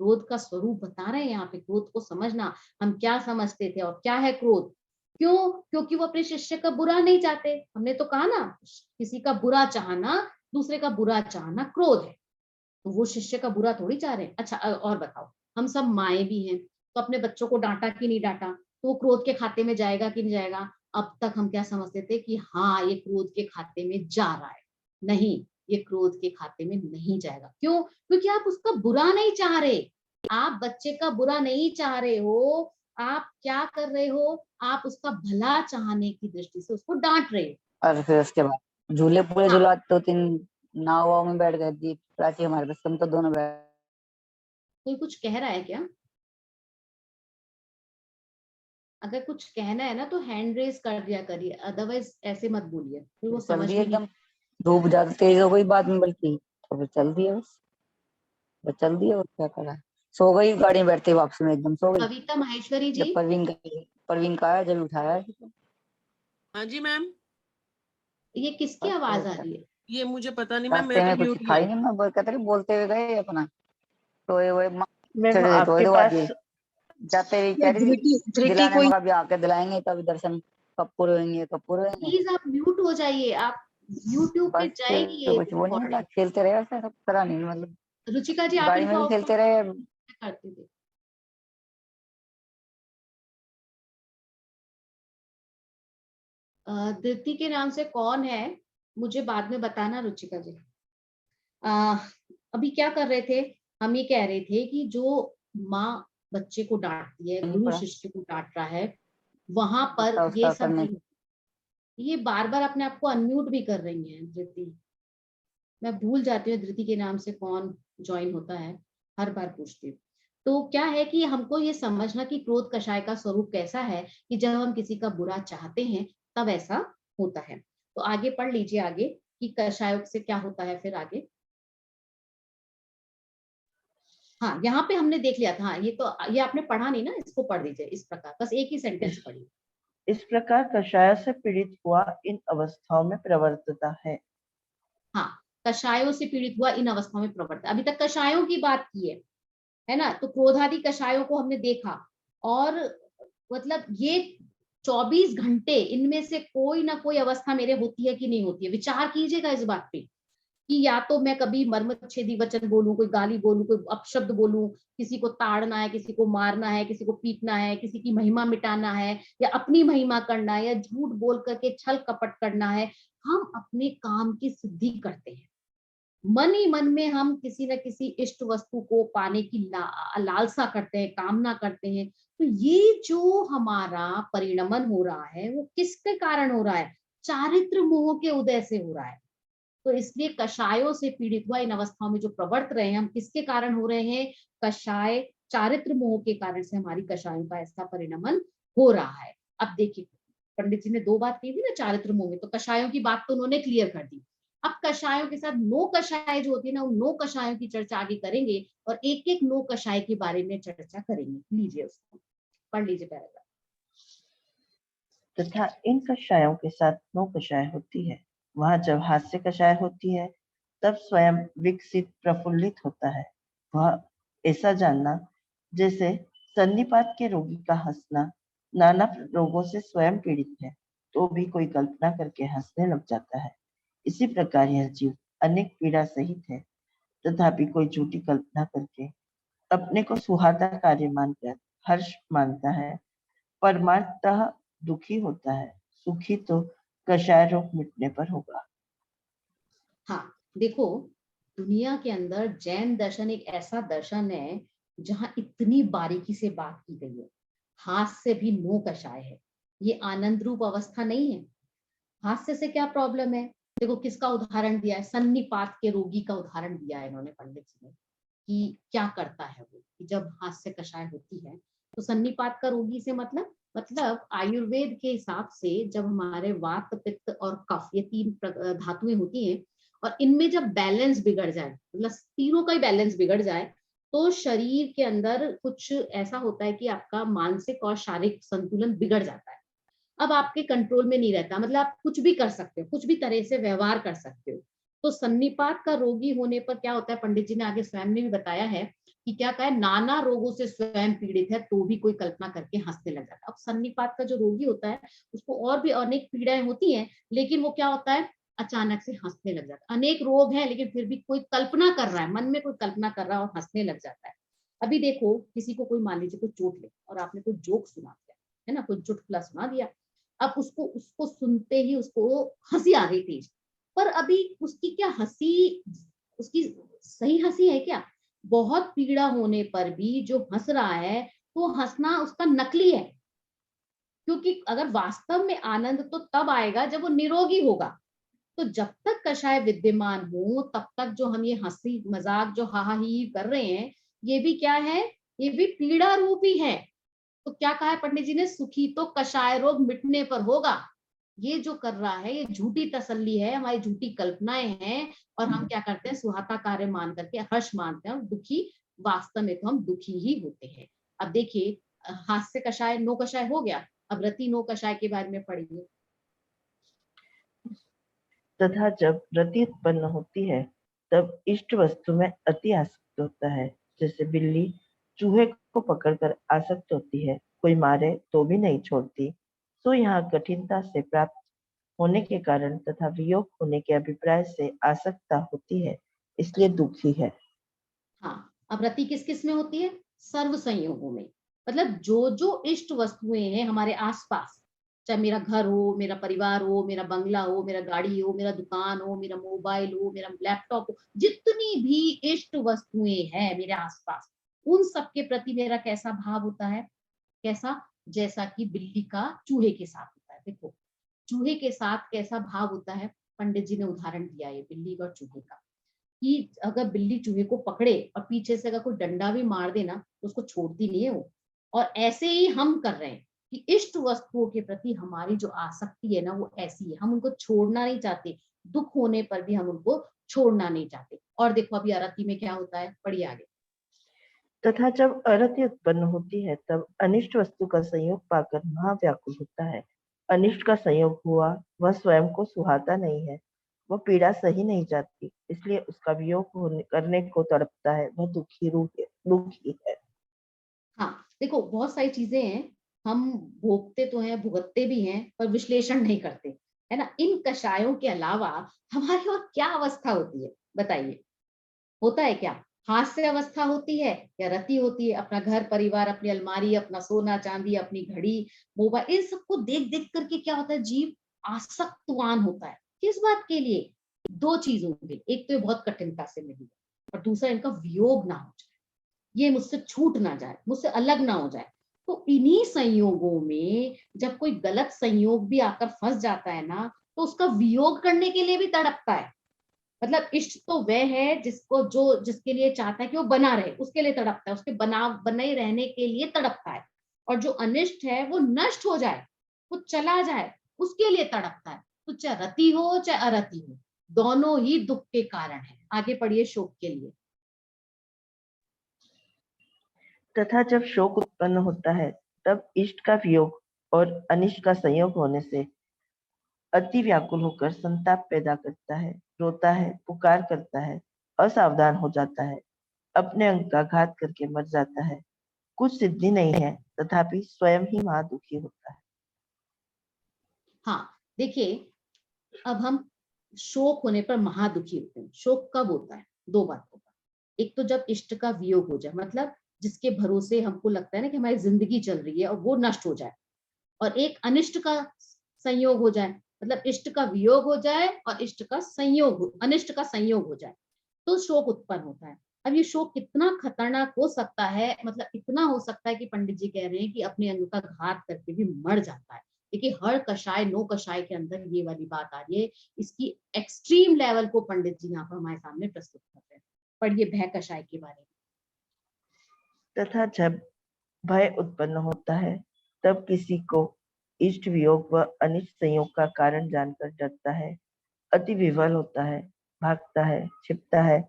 क्रोध का स्वरूप बता रहे हैं यहाँ पे, क्रोध को समझना, हम क्या समझते थे और क्या है क्रोध। क्यों, क्योंकि वो अपने शिष्य का बुरा नहीं चाहते। हमने तो कहा ना, किसी का बुरा चाहना, दूसरे का बुरा चाहना क्रोध है। तो वो शिष्य का बुरा थोड़ी चाह रहे हैं। अच्छा और बताओ, हम सब माएँ भी हैं, तो अपने बच्चों को डांटा कि नहीं डांटा, तो वो क्रोध के खाते में जाएगा कि नहीं जाएगा। अब तक हम क्या समझते थे कि हाँ ये क्रोध के खाते में जा रहा है, नहीं, ये क्रोध के खाते में नहीं जाएगा। क्यों? क्योंकि आप उसका बुरा नहीं चाह रहे, आप बच्चे का बुरा नहीं चाह रहे हो, आप क्या कर रहे हो, आप उसका भला चाहने की दृष्टि से उसको डांट रहे हो। और फिर उसके बाद झूले पूरे हाँ। झूलाते, 2-3 नाव वाव में बैठ गए, दीप प्राची हमारे पास, हम तो दोनों बैठ। कोई कुछ कह रहा है क्या? अगर कुछ कहना है ना तो हैंड रेज कर दिया करिए, अदरवाइज ऐसे मत बोलिए, फिर वो चल समझ रही है में नहीं। एकदम, धूप ज्यादा तेज हो गई बाद में, बल्कि तो फिर चल दी है बस चल दी है, और क्या करा है। सो गई गाड़ी में बैठते ही, वापसी में एकदम सो गई। कविता माहेश्वरी जी, जब परवीन का आया, जब उठाया है। हाँ जी मैम, ये किसकी बस आवाज और आ क्या। रही है? ये मुझे पता नहीं मैम, मैं रास्ते तो में कुछ म्यूट ही था ही हूँ। नहीं, मैं कहते रहे, बोलते हुए गए अपना, रोए हुए मैम रोए आपके दो पास आदमी। जाते ही ये कह रही धृति धृति दिलाने कोई में, कभी आके दिलाएंगे, कभी दर्शन, कब पूरे होंगे, कब पूरे होंगे। प्लीज आप म्यूट हो जाइए, आप यूट्यूब पे बस जाएगी तो ये कुछ वो नहीं मिला, रिकॉर्डिंग। खेलते रहे, ऐसा सब करा नहीं, मतलब रुचिका जी आप गाड़ी इनको में भी आउट खेलते रहे। करते थे। धृति के नाम से कौन है मुझे बाद में बताना रुचिका जी। अ, अभी क्या कर रहे थे? हम ये कह रहे थे कि जो माँ बच्चे को डांटती है, नहीं गुरु पड़ा शिष्य को डांट रहा है, वहां पर उसका ये उसका सब करने। नहीं। ये बार बार अपने आप को अनम्यूट भी कर रही हैं धृति। मैं भूल जाती हूँ धृति के नाम से कौन ज्वाइन होता है, हर बार पूछती हूँ। तो क्या है कि हमको ये समझना कि क्रोध कषाय का स्वरूप कैसा है, कि जब हम किसी का बुरा चाहते हैं तब ऐसा होता है। तो आगे पढ़ लीजिए आगे कि कषायों से क्या होता है फिर आगे। हाँ, यहाँ पे हमने देख लिया था। हाँ, ये आपने पढ़ा नहीं ना, इसको पढ़ दीजिए इस प्रकार, बस एक ही सेंटेंस पढ़िए। इस प्रकार कषाय से पीड़ित हुआ इन अवस्थाओं में प्रवर्तता है। हाँ, कषायों से पीड़ित हुआ इन अवस्थाओं में प्रवर्तता। अभी तक कषायों की बात की है ना? तो क्रोधादि कषायों को हमने देखा, और मतलब ये 24 घंटे इनमें से कोई ना कोई अवस्था मेरे होती है कि नहीं होती है। विचार कीजिएगा इस बात पे कि या तो मैं कभी मर्मच्छेदी वचन बोलूं, कोई गाली बोलूं, कोई अपशब्द बोलूं, किसी को ताड़ना है, किसी को मारना है, किसी को पीटना है, किसी की महिमा मिटाना है, या अपनी महिमा करना है, या झूठ बोल करके छल कपट करना है। हम अपने काम की सिद्धि करते हैं, मन ही मन में हम किसी न किसी इष्ट वस्तु को पाने की लालसा करते हैं, कामना करते हैं। तो ये जो हमारा परिणमन हो रहा है वो किसके कारण हो रहा है? चारित्र मोह के उदय से हो रहा है। तो इसलिए कषायों से पीड़ित हुआ इन अवस्थाओं में जो प्रवर्त रहे हैं, हम किसके कारण हो रहे हैं? कषाय चारित्र मोह के कारण से हमारी कषायों का ऐसा परिणमन हो रहा है। अब देखिए, पंडित जी ने 2 बात की थी ना चारित्र मोह में, तो कषायों की बात तो उन्होंने क्लियर कर दी। अब कषायों के साथ नो कषाय जो होती है ना, उन नो कषायों की चर्चा आगे करेंगे, और एक एक नो कषाय के बारे में चर्चा करेंगे। लीजिए उसको पढ़ लीजिए पैराग्राफ। तथा इन कषायों के साथ नो कषाय होती है। वहां जब हास्य कषाय होती है तब स्वयं विकसित प्रफुल्लित होता है। वह ऐसा जानना जैसे सन्निपात के रोगी का हंसना नाना रोगों से स्वयं पीड़ित है तो भी कोई कल्पना करके हंसने लग जाता है। इसी प्रकार यह जीव अनेक पीड़ा सहित है, तथापि कोई झूठी कल्पना करके अपने को सुहाता कार्य मानकर हर्ष मानता है, परमार्थतः दुखी होता है। सुखी तो कषाय रोग मिटने पर होगा। हाँ, देखो, दुनिया के अंदर जैन दर्शन एक ऐसा दर्शन है जहां इतनी बारीकी से बात की गई है। हास्य भी नो कषाय है, ये आनंद रूप अवस्था नहीं है। हास्य से क्या प्रॉब्लम है? देखो किसका उदाहरण दिया है, सन्निपात के रोगी का उदाहरण दिया है इन्होंने पंडित जी ने, कि क्या करता है वो कि जब हास्य कषाय होती है। तो सन्निपात का रोगी से मतलब आयुर्वेद के हिसाब से जब हमारे वात पित्त और कफ ये 3 धातुएं होती हैं, और इनमें जब बैलेंस बिगड़ जाए, मतलब तीनों का ही बैलेंस बिगड़ जाए, तो शरीर के अंदर कुछ ऐसा होता है कि आपका मानसिक और शारीरिक संतुलन बिगड़ जाता है। अब आपके कंट्रोल में नहीं रहता, मतलब आप कुछ भी कर सकते हो, कुछ भी तरह से व्यवहार कर सकते हो। तो सन्निपात का रोगी होने पर क्या होता है, पंडित जी ने आगे स्वयं ने भी बताया है कि क्या कहा है, नाना रोगों से स्वयं पीड़ित है तो भी कोई कल्पना करके हंसने लग जाता है। अब सन्निपात का जो रोगी होता है उसको और भी अनेक पीड़ाएं होती हैं, लेकिन वो क्या होता है, अचानक से हंसने लग जाता है। अनेक रोग हैं लेकिन फिर भी कोई कल्पना कर रहा है, मन में कोई कल्पना कर रहा है और हंसने लग जाता है। अभी देखो, किसी को कोई मान लीजिए कोई चोट ले और आपने कोई जोक सुना दिया, है ना, कोई चुटकुला सुना दिया। अब उसको उसको सुनते ही उसको हंसी आ गई तेज, पर अभी उसकी क्या हंसी, उसकी सही हंसी है क्या? बहुत पीड़ा होने पर भी जो हंस रहा है तो हंसना उसका नकली है, क्योंकि अगर वास्तव में आनंद तो तब आएगा जब वो निरोगी होगा। तो जब तक कषाय विद्यमान हो तब तक जो हम ये हंसी मजाक जो हा ही कर रहे हैं, ये भी क्या है, ये भी पीड़ा रूपी है। तो क्या कहा है पंडित जी ने, सुखी तो कषाय रोग मिटने पर होगा। ये जो कर रहा है ये झूठी तसल्ली है, हमारी झूठी कल्पनाएं हैं, और हम क्या करते हैं, सुहाता कार्य मान करके हर्ष मानते हैं, और दुखी वास्तव में तो हम दुखी ही होते हैं। अब देखिए, हास्य कषाय नो कषाय हो गया, अब रति नो कषाय के बारे में पढ़िए। तथा जब रति उत्पन्न होती है तब इष्ट वस्तु में अति आसक्त होता है। जैसे बिल्ली चूहे को पकड़कर आसक्त होती है, कोई मारे तो भी नहीं छोड़ती। सो यहाँ कठिनता से प्राप्त होने के कारण तथा वियोग होने के अभिप्राय से आसक्ता होती है, इसलिए दुखी है। हाँ, अब रति किस किस में होती है, सर्व संयोगों में। मतलब जो जो इष्ट वस्तुएं हैं हमारे आसपास, चाहे मेरा घर हो, मेरा परिवार हो, मेरा बंगला हो, मेरा गाड़ी हो, मेरा दुकान हो, मेरा मोबाइल हो, मेरा लैपटॉप हो, जितनी भी इष्ट वस्तुएं हैं मेरे आसपास, उन सब के प्रति मेरा कैसा भाव होता है, कैसा, जैसा कि बिल्ली का चूहे के साथ होता है। देखो चूहे के साथ कैसा भाव होता है, पंडित जी ने उदाहरण दिया है बिल्ली और चूहे का, कि अगर बिल्ली चूहे को पकड़े और पीछे से अगर कोई डंडा भी मार देना तो उसको छोड़ती नहीं है वो। और ऐसे ही हम कर रहे हैं कि इष्ट वस्तुओं के प्रति हमारी जो आसक्ति है ना वो ऐसी है, हम उनको छोड़ना नहीं चाहते, दुख होने पर भी हम उनको छोड़ना नहीं चाहते। और देखो अभी आरती में क्या होता है, पढ़िए आगे। तथा जब अरति उत्पन्न होती है तब अनिष्ट वस्तु का संयोग पाकर महाव्याकुल होता है। अनिष्ट का संयोग हुआ वह स्वयं को सुहाता नहीं है, वह पीड़ा सही नहीं जाती, इसलिए उसका वियोग करने को तड़पता है, वह दुखी है। हाँ देखो बहुत सारी चीजें हैं, हम भोगते तो हैं, भुगतते भी हैं, पर विश्लेषण नहीं करते, है ना। इन कषायों के अलावा हमारी और क्या अवस्था होती है बताइए, होता है क्या, हास्य अवस्था होती है या रति होती है। अपना घर परिवार, अपनी अलमारी, अपना सोना चांदी, अपनी घड़ी, मोबाइल, इन सबको देख देख करके क्या होता है, जीव आसक्तवान होता है। किस बात के लिए, दो चीजों के लिए, एक तो ये बहुत कठिनता से मिली और दूसरा इनका वियोग ना हो जाए, ये मुझसे छूट ना जाए, मुझसे अलग ना हो जाए। तो इन्हीं संयोगों में जब कोई गलत संयोग भी आकर फंस जाता है ना, तो उसका वियोग करने के लिए भी तड़पता है। मतलब इष्ट तो वह है जिसको, जो जिसके लिए चाहता है कि वो बना रहे, उसके लिए तड़पता है, उसके बने रहने के लिए तड़पता है। और जो अनिष्ट है वो नष्ट हो जाए, वो चला जाए, उसके लिए तड़पता है। तो चाहे रति हो चाहे अरति हो, दोनों ही दुख के कारण है। आगे पढ़िए शोक के लिए। तथा जब शोक उत्पन्न होता है तब इष्ट का वियोग और अनिष्ट का संयोग होने से अति व्याकुल होकर संताप पैदा करता है, रोता है, पुकार करता है, असावधान हो जाता है, अपने अंग का घात करके मर जाता है। कुछ सिद्धि नहीं है तथापि स्वयं ही महा दुखी होता है। हाँ देखिए, अब हम शोक होने पर महादुखी होते हैं। शोक कब होता है, दो बातों का, एक तो जब इष्ट का वियोग हो जाए, मतलब जिसके भरोसे हमको लगता है ना कि हमारी जिंदगी चल रही है और वो नष्ट हो जाए, और एक अनिष्ट का संयोग हो जाए, मतलब इष्ट का वियोग हो जाए और इष्ट का संयोग, अनिष्ट का संयोग हो जाए, तो शोक उत्पन्न होता है। अब ये शोक कितना खतरनाक हो सकता है, मतलब इतना हो सकता है कि पंडित जी कह रहे हैं कि अपने अंग का घात करके भी मर जाता है। देखिए हर कषाय नो कषाय के अंदर ये वाली बात आ रही है, इसकी एक्सट्रीम लेवल को पंडित जी यहाँ पर हमारे सामने प्रस्तुत कर रहे हैं। पढ़िए भय कषाय के बारे में। तथा जब भय उत्पन्न होता है तब किसी को इष्ट वियोग व अनिष्ट संयोग का कारण जानकर डरता है, अति विवल होता है, भागता है, छिपता है,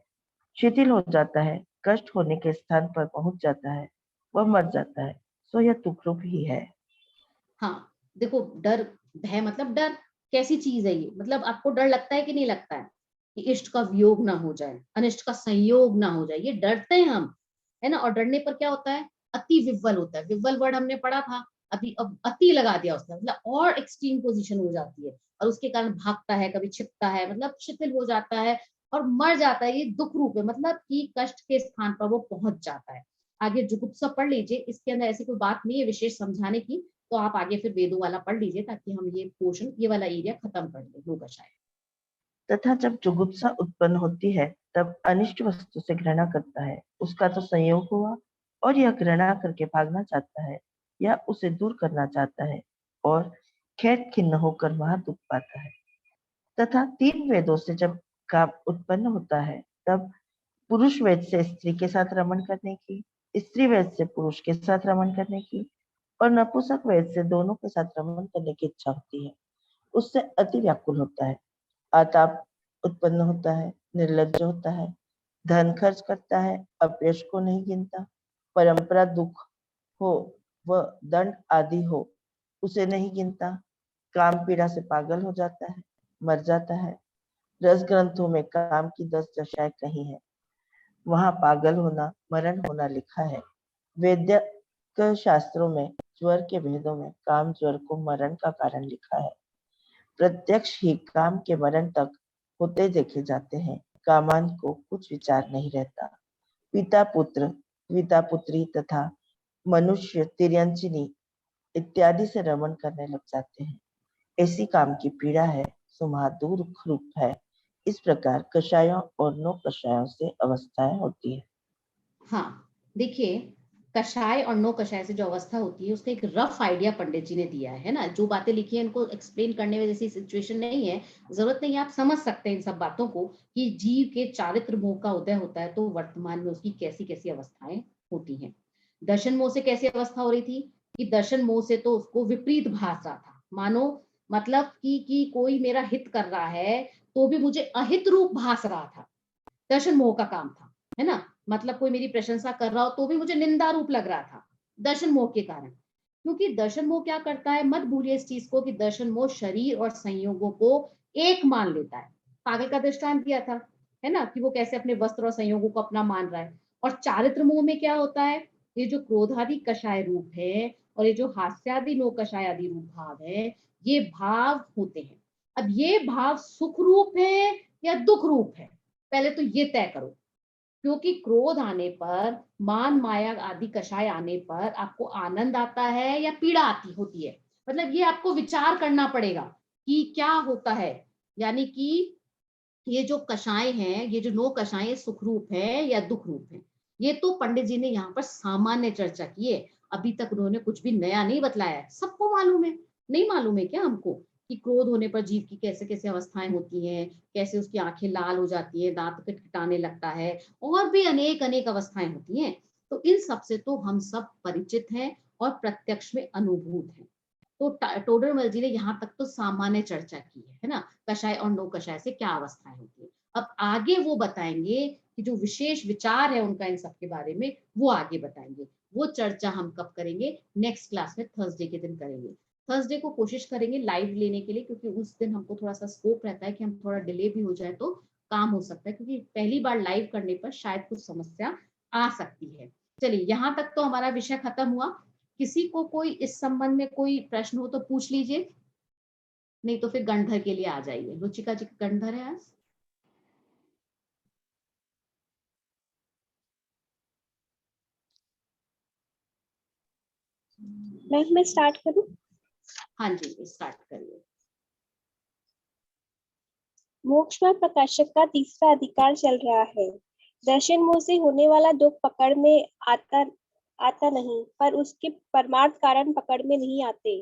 शिथिल हो जाता है, कष्ट होने के स्थान पर पहुंच जाता है, वह मर जाता है। सो यह तुकरूप ही है। हाँ देखो, डर, भय मतलब डर, कैसी चीज है ये, मतलब आपको डर लगता है कि नहीं लगता है कि इष्ट का वियोग ना हो जाए, अनिष्ट का संयोग ना हो जाए, ये डरते हैं हम, है ना। और डरने पर क्या होता है, अति विव्वल होता है। विव्वल वर्ड हमने पढ़ा था अभी, अब अति लगा दिया उसने, मतलब और एक्सट्रीम पोजीशन हो जाती है, और उसके कारण भागता है, कभी छिपता है, मतलब शिथिल हो जाता है और मर जाता है। ये दुख रूप है, मतलब कि कष्ट के स्थान पर वो पहुंच जाता है। आगे जुगुप्सा पढ़ लीजिए, इसके अंदर ऐसी कोई बात नहीं है विशेष समझाने की, तो आप आगे फिर वेदों वाला पढ़ लीजिए ताकि हम ये पोर्शन, ये वाला एरिया खत्म कर लें, नो कषाय। तथा जब जुगुप्सा उत्पन्न होती है तब अनिष्ट वस्तु से घृणा करता है, उसका तो संयोग हुआ और यह घृणा करके भागना चाहता है या उसे दूर करना चाहता है और खेद खिन्न होकर वहां दुख पाता है। तथा 3 वेदों से जब काम उत्पन्न होता है तब पुरुष वेद से स्त्री के साथ रमण करने की, स्त्री वेद से पुरुष के साथ रमण करने की और नपुंसक वेद से दोनों के साथ रमण करने की इच्छा होती है। उससे अति व्याकुल होता है, आताप उत्पन्न होता है, निर्लज्ज होता है, धन खर्च करता है, अपयश को नहीं गिनता, परंपरा दुख हो व दंड आदि हो उसे नहीं गिनता, काम पीड़ा से पागल हो जाता है, मर जाता है। रस ग्रंथों में काम की 10 दशाएं कही है, वहां पागल होना, मरण होना लिखा है। वैद्यक शास्त्रों में ज्वर के भेदों में काम ज्वर को मरण का कारण लिखा है। प्रत्यक्ष ही काम के मरण तक होते देखे जाते हैं, कामान को कुछ विचार नहीं रहता। पिता पुत्र, पिता पुत्री तथा मनुष्य तिर्यंचिनी इत्यादि से रमण करने लग जाते हैं। ऐसी काम की पीड़ा है, सुमहादुर रूप है। इस प्रकार कषायों और नो कषायों से अवस्थाएं होती है। हाँ, देखिए, कषाय और नो कषाय से जो अवस्था होती है उसका एक रफ आइडिया पंडित जी ने दिया है ना। जो बातें लिखी है इनको एक्सप्लेन करने में जैसी सिचुएशन नहीं है, जरूरत नहीं है, आप समझ सकते हैं इन सब बातों को कि जीव के चारित्र मोह का उदय होता है तो वर्तमान में उसकी कैसी कैसी अवस्थाएं होती हैं। दर्शन मोह से कैसी अवस्था हो रही थी कि दर्शन मोह से तो उसको विपरीत भास रहा था, मानो मतलब कि कोई मेरा हित कर रहा है तो भी मुझे अहित रूप भास रहा था। दर्शन मोह का काम था, है ना। मतलब कोई मेरी प्रशंसा कर रहा हो तो भी मुझे निंदा रूप लग रहा था, दर्शन मोह के कारण। क्योंकि दर्शन मोह क्या करता है, मत भूलिए इस चीज को कि दर्शन मोह शरीर और संयोगों को एक मान लेता है। पागल का दृष्टांत दिया था, है ना, कि वो कैसे अपने वस्त्र और संयोगों को अपना मान रहा है। और चारित्र मोह में क्या होता है, ये जो क्रोधादि कषाय रूप है और ये जो हास्यादि नो कषाय आदि रूप भाव है, ये भाव होते हैं। अब ये भाव सुख रूप है या दुख रूप है, पहले तो ये तय करो। क्योंकि क्रोध आने पर, मान माया आदि कषाय आने पर आपको आनंद आता है या पीड़ा आती होती है, मतलब ये आपको विचार करना पड़ेगा कि क्या होता है। यानी कि ये जो कषाय हैं, ये जो नो कषाय सुख रूप है या दुख रूप है, ये तो पंडित जी ने यहाँ पर सामान्य चर्चा की है। अभी तक उन्होंने कुछ भी नया नहीं बतलाया है, सबको मालूम है। नहीं मालूम है क्या हमको कि क्रोध होने पर जीव की कैसे कैसे अवस्थाएं होती हैं, कैसे उसकी आंखें लाल हो जाती है, दांत खटखटाने लगता है, और भी अनेक अनेक अवस्थाएं होती हैं। तो इन सब से तो हम सब परिचित हैं और प्रत्यक्ष में अनुभूत हैं। तो टोडरमल जी ने यहाँ तक तो सामान्य चर्चा की है ना, कषाय और नो कषाय से क्या अवस्थाएं होती है। अब आगे वो बताएंगे कि जो विशेष विचार है उनका इन सब के बारे में, वो आगे बताएंगे। वो चर्चा हम कब करेंगे, नेक्स्ट क्लास में थर्सडे के दिन करेंगे। थर्सडे को कोशिश करेंगे लाइव लेने के लिए, क्योंकि उस दिन हमको थोड़ा सा स्कोप रहता है कि हम थोड़ा डिले भी हो जाए तो काम हो सकता है, क्योंकि पहली बार लाइव करने पर शायद कुछ समस्या आ सकती है। चलिए, यहाँ तक तो हमारा विषय खत्म हुआ। किसी को कोई इस संबंध में कोई प्रश्न हो तो पूछ लीजिए, नहीं तो फिर गंधर के लिए आ जाइए। रुचिका जी गंधर है आज। मैं स्टार्ट करूं? हाँ जी, स्टार्ट करिए। मोक्ष में प्रकाशक का तीसरा अधिकार चल रहा है। दर्शन मोह से होने वाला दुख पकड़ में आता नहीं, पर उसके परमार्थ कारण पकड़ में नहीं आते।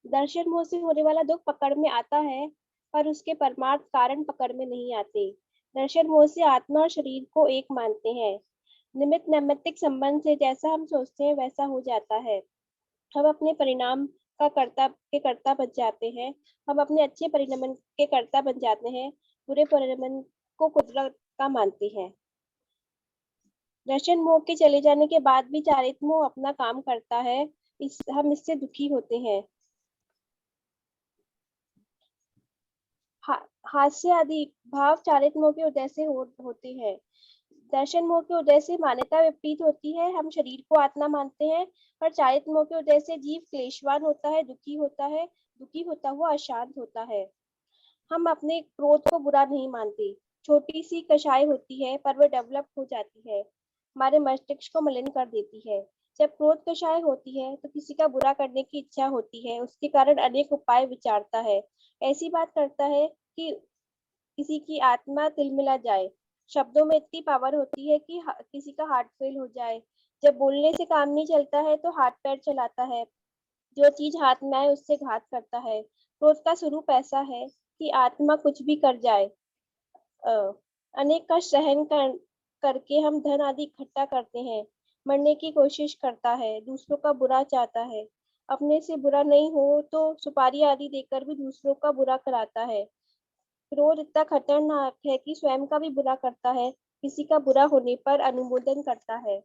दर्शन मोह से होने वाला दुख पकड़ में आता है, पर उसके परमार्थ कारण पकड़ में नहीं आते। दर्शन मोह से आत्मा और शरीर को एक मानते हैं। निमित्त नैमित्तिक संबंध से जैसा हम सोचते हैं वैसा हो जाता है। हम अपने परिणाम के कर्ता बन जाते हैं। हम अपने अच्छे परिणाम के कर्ता बन जाते हैं, बुरे परिणाम को कुदरत का मानते हैं। दर्शन मोह के चले जाने के बाद भी चारित्र मोह अपना काम करता है। हम इससे दुखी होते हैं। हास्य आदि भाव चारित्र मोह के उदय से होते हैं। दर्शन मोह के उदय से मान्यता विपरीत होती है। हम शरीर को आत्मा मानते हैं, पर चारित्र मोह के उदय से जीव क्लेशवान होता है, दुखी होता हुआ अशांत होता है। हम अपने क्रोध को बुरा नहीं मानते। छोटी सी कषाय होती है, पर वह डेवलप हो जाती है, हमारे मस्तिष्क को मलिन कर देती है। जब क्रोध कषाय होती है तो किसी का बुरा करने की इच्छा होती है, उसके कारण अनेक उपाय विचारता है। ऐसी बात करता है कि किसी की आत्मा तिलमिला जाए। शब्दों में इतनी पावर होती है कि किसी का हार्ट फेल हो जाए। जब बोलने से काम नहीं चलता है तो हाथ पैर चलाता है। जो चीज हाथ में आए उससे घात करता है। क्रोध का स्वरूप ऐसा है कि आत्मा कुछ भी कर जाए। अनेक का सहन करके हम धन आदि इकट्ठा करते हैं। मरने की कोशिश करता है, दूसरों का बुरा चाहता है। अपने से बुरा नहीं हो तो सुपारी आदि देकर भी दूसरों का बुरा कराता है। क्रोध इतना खतरनाक है कि स्वयं का भी बुरा करता है। किसी का बुरा होने पर अनुमोदन करता है।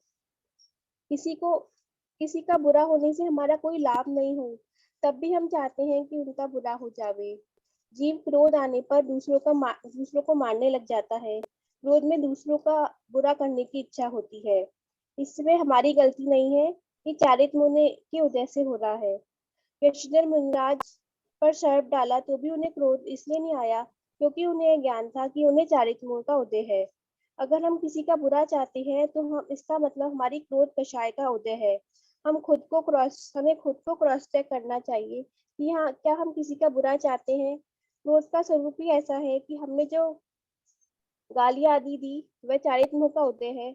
किसी का बुरा होने से हमारा कोई लाभ नहीं हो, तब भी हम चाहते हैं कि उनका बुरा हो जावे। जीव क्रोध आने पर दूसरों को मारने लग जाता है। क्रोध में दूसरों का बुरा करने की इच्छा होती है। इसमें हमारी गलती नहीं है, ये चारित्र मुनि के उदय से हो रहा है। यशोधर मुनिराज पर सर्प डाला तो भी उन्हें क्रोध इसलिए नहीं आया क्योंकि उन्हें ज्ञान था कि उन्हें चारित्र मोह का उदय है। अगर हम किसी का बुरा चाहते हैं तो हम इसका मतलब हमारी क्रोध कषाय का उदय है। हमें खुद को क्रॉस चेक करना चाहिए कि हाँ, क्या हम किसी का बुरा चाहते हैं। क्रोध का स्वरूप ही ऐसा है कि हमने जो गालियां आदि दी वह चारित्र मोह का उदय है।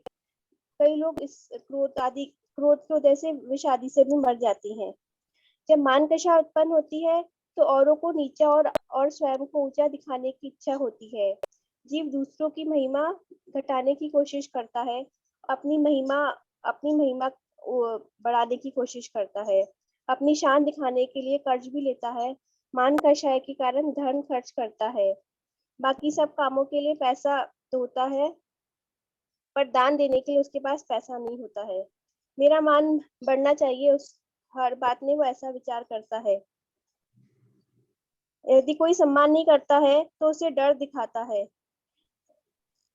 कई लोग इस क्रोध के उदय से विष आदि से भी मर जाती हैं। जब मान कषा उत्पन्न होती है तो औरों को नीचा और स्वयं को ऊंचा दिखाने की इच्छा होती है। जीव दूसरों की महिमा घटाने की कोशिश करता है। अपनी महिमा बढ़ाने की कोशिश करता है। अपनी शान दिखाने के लिए कर्ज भी लेता है। मान कषाय के कारण धन खर्च करता है। बाकी सब कामों के लिए पैसा तो होता है, पर दान देने के लिए उसके पास पैसा नहीं होता है। मेरा मान बढ़ना चाहिए, उस हर बात में वो ऐसा विचार करता है। यदि कोई सम्मान नहीं करता है तो उसे डर दिखाता है।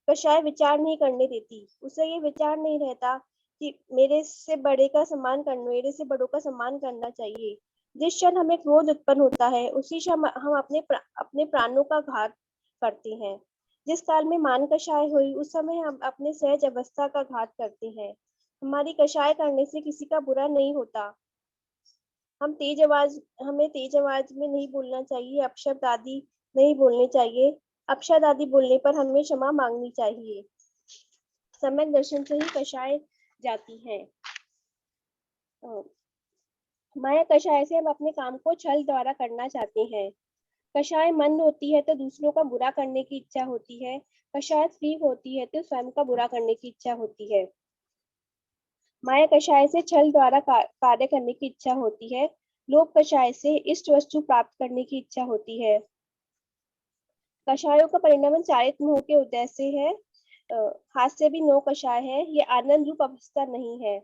कषाय विचार नहीं करने देती, उसे ये विचार नहीं रहता कि मेरे से बड़ों का सम्मान करना चाहिए। जिस क्षण हमें क्रोध उत्पन्न होता है उसी क्षण हम अपने प्राणों का घात करते हैं। जिस काल में मान कषाय हुई उस समय हम अपने सहज अवस्था का घात करते हैं। हमारी कषाय करने से किसी का बुरा नहीं होता। हमें तेज आवाज में नहीं बोलना चाहिए, अपशब्द आदि नहीं बोलने चाहिए। अपशब्द आदि बोलने पर हमें क्षमा मांगनी चाहिए। सम्यक दर्शन से ही कषाय जाती है। माया कषाय से हम अपने काम को छल द्वारा करना चाहते हैं। कषाय मंद होती है तो दूसरों का बुरा करने की इच्छा होती है। कषाय तीव्र होती है तो स्वयं का बुरा करने की इच्छा होती है। माया कषाय से छल द्वारा कार्य करने की इच्छा होती है। लोभ कषाय से इष्ट वस्तु प्राप्त करने की इच्छा होती है। कषायों का परिणाम चारित्र मोह के उदय से है। हास्य भी नौ कषाय है, ये आनंद रूप अवस्था नहीं है।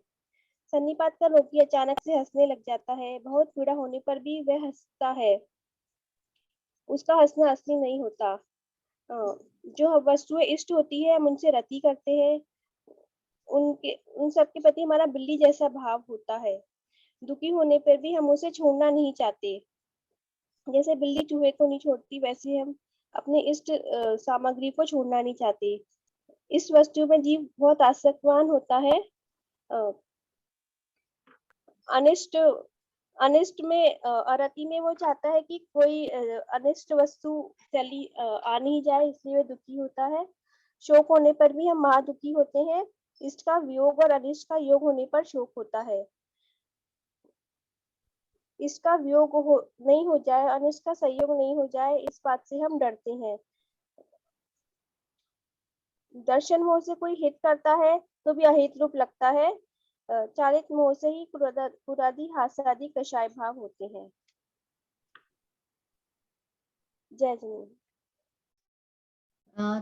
सन्निपात का रोगी अचानक से हंसने लग जाता है, बहुत पीड़ा होने पर भी वह हंसता है। उसका हंसना असली नहीं होता। जो वस्तुएं इष्ट होती है हम उनसे रति करते हैं। उन सब के प्रति हमारा बिल्ली जैसा भाव होता है। दुखी होने पर भी हम उसे छोड़ना नहीं चाहते। जैसे बिल्ली चूहे को नहीं छोड़ती वैसे हम अपने इष्ट सामग्री को छोड़ना नहीं चाहते। इस वस्तु में जीव बहुत आसक्तवान होता है। अनिष्ट अनिष्ट में अरति में वो चाहता है कि कोई अनिष्ट वस्तु चली आ नहीं जाए, इसलिए वह दुखी होता है। शोक होने पर भी हम महा दुखी होते हैं। इष्ट का वियोग और अनिष्ट का योग होने पर शोक होता है। इसका वियोग नहीं हो जाए, अनिष्ट का संयोग नहीं हो जाए, इस बात से हम डरते हैं। दर्शन मोह से कोई हित करता है तो भी अहित रूप लगता है। चारित मोह से ही क्रोधादि हास्यादि कषाय भाव होते हैं। जय जय।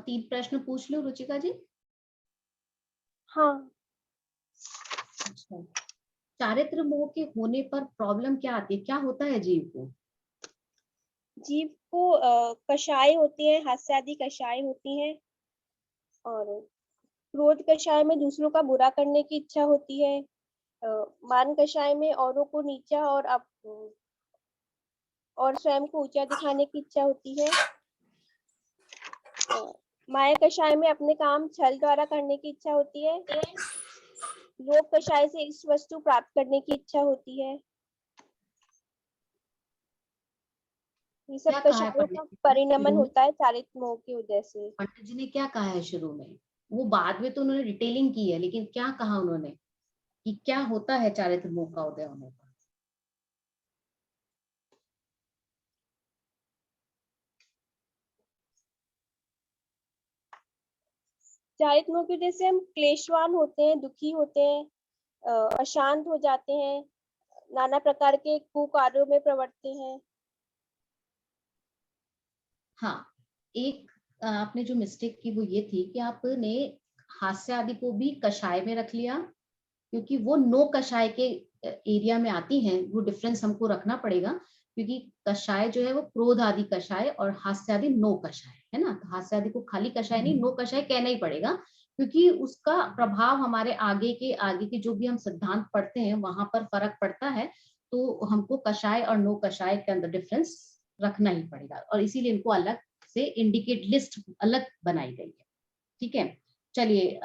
3 प्रश्न पूछ लो रुचिका जी। हाँ, अच्छा, चारित्र मोह के होने पर प्रॉब्लम क्या आती है, क्या होता है जीव को? जीव को कषाय होती है, हास्यादि कषाय होती है। और क्रोध कषाय में दूसरों का बुरा करने की इच्छा होती है। मान कषाय में औरों को नीचा और स्वयं को ऊंचा दिखाने की इच्छा होती है। माया कषाय में अपने काम छल द्वारा करने की इच्छा होती है। लोभ कषाय से इस वस्तु प्राप्त करने की इच्छा होती है। ये सब क्या कहा है कषायों पंडित का जी ने परिणमन शुरू में? होता है चारित मोह की वजह से। पंडित जी ने क्या कहा है शुरू में? वो बाद में तो उन्होंने डिटेलिंग की है, लेकिन क्या कहा उन्होंने कि क्या होता है चारित्र मोह का उदय होने पर? चारित मोह की वजह से हम क्लेशवान होते हैं, दुखी होते हैं, अशांत हो जाते हैं, नाना प्रकार के कुकार्यों में प्रवृत्ते हैं। हाँ, एक आपने जो मिस्टेक की वो ये थी कि आपने हास्य आदि को भी कषाय में रख लिया, क्योंकि वो नो कषाय के एरिया में आती हैं। वो डिफरेंस हमको रखना पड़ेगा, क्योंकि कषाय जो है वो क्रोध आदि कषाय और हास्य आदि नो कषाय है ना। तो हास्य आदि को खाली कषाय नहीं, नो कषाय कहना ही पड़ेगा, क्योंकि उसका प्रभाव हमारे आगे के जो भी हम सिद्धांत पढ़ते हैं वहां पर फर्क पड़ता है। तो हमको कषाय और नो कषाय के अंदर डिफरेंस रखना ही पड़ेगा, और इसीलिए इनको अलग से इंडिकेट लिस्ट अलग बनाई गई है। ठीक है, चलिए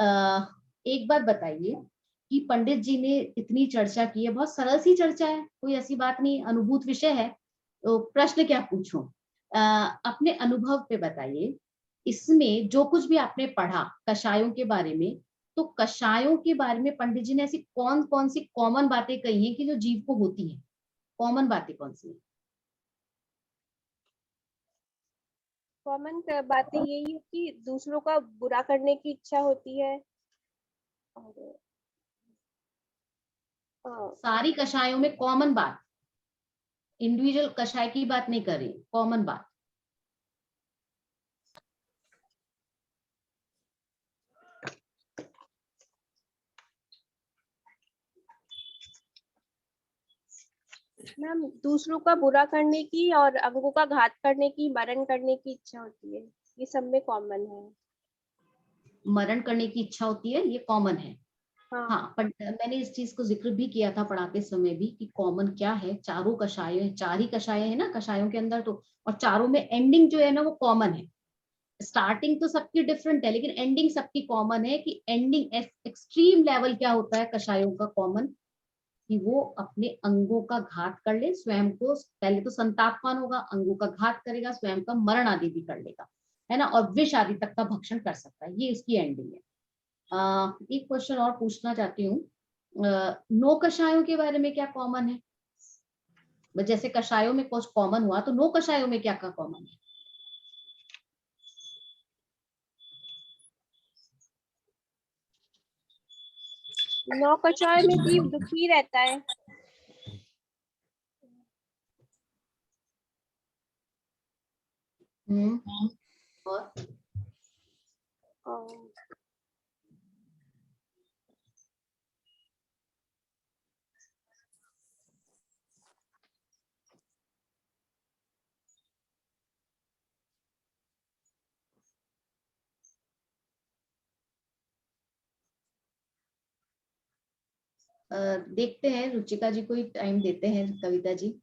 एक बात बताइए कि पंडित जी ने इतनी चर्चा की है, बहुत सरल सी चर्चा है, कोई ऐसी बात नहीं, अनुभूत विषय है, तो प्रश्न क्या पूछूं? अपने अनुभव पे बताइए, इसमें जो कुछ भी आपने पढ़ा कषायों के बारे में, तो कषायों के बारे में पंडित जी ने ऐसी कौन कौन सी कॉमन बातें कही हैं कि जो जीव को होती है? कॉमन बातें कौन सी हैं? कॉमन बातें यही है कि दूसरों का बुरा करने की इच्छा होती है, और सारी कषायों में कॉमन बात, इंडिविजुअल कषाय की बात नहीं कर रही, कॉमन बात। मैम दूसरों का बुरा करने की और अंगों का घात करने की, मरण करने की इच्छा होती है, ये सब में कॉमन है। मरण करने की इच्छा होती है, ये कॉमन है। हाँ, हाँ, पर मैंने इस चीज को जिक्र भी किया था पढ़ाते समय भी कि कॉमन क्या है। चारों कषाय, चार ही कषाय है ना कषायों के अंदर, तो और चारों में एंडिंग जो है ना वो कॉमन है। स्टार्टिंग तो सबकी डिफरेंट है, लेकिन एंडिंग सबकी कॉमन है। कि एंडिंग एक्सट्रीम लेवल क्या होता है कषायों का कॉमन, कि वो अपने अंगों का घात कर ले, स्वयं को पहले तो संतापमान होगा, अंगों का घात करेगा, स्वयं का मरण आदि भी कर लेगा, है ना, और विष आदि तक का भक्षण कर सकता है, ये इसकी एंडिंग है। एक क्वेश्चन और पूछना चाहती हूँ, नो कषायों के बारे में क्या कॉमन है? जैसे कषायों में कुछ कॉमन हुआ, तो नो कषायों में क्या क्या कॉमन है? नौ कषाय में जीव दुखी रहता है। और और देखते हैं, रुचिका जी कोई टाइम देते हैं, कविता जी।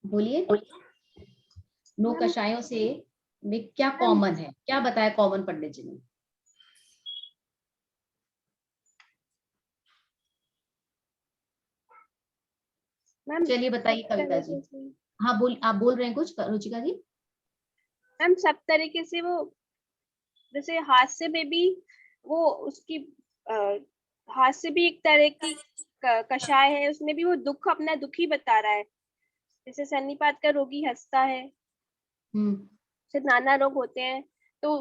बोलिए, नो मैम कषायों से में क्या मैम कॉमन है, क्या बताया कॉमन पंडित जी ने? मैम चलिए सब बताइए कविता जी। तरीके से, हाँ, आप बोल रहे हैं कुछ रुचिका जी? मैम सब तरीके से वो, जैसे हास्य में भी वो उसकी हास्य भी एक तरह की कषाय है, उसमें भी वो दुख, अपना दुख ही बता रहा है। जैसे सन्निपात का रोगी हंसता है, हम्म। से नाना रोग होते हैं, तो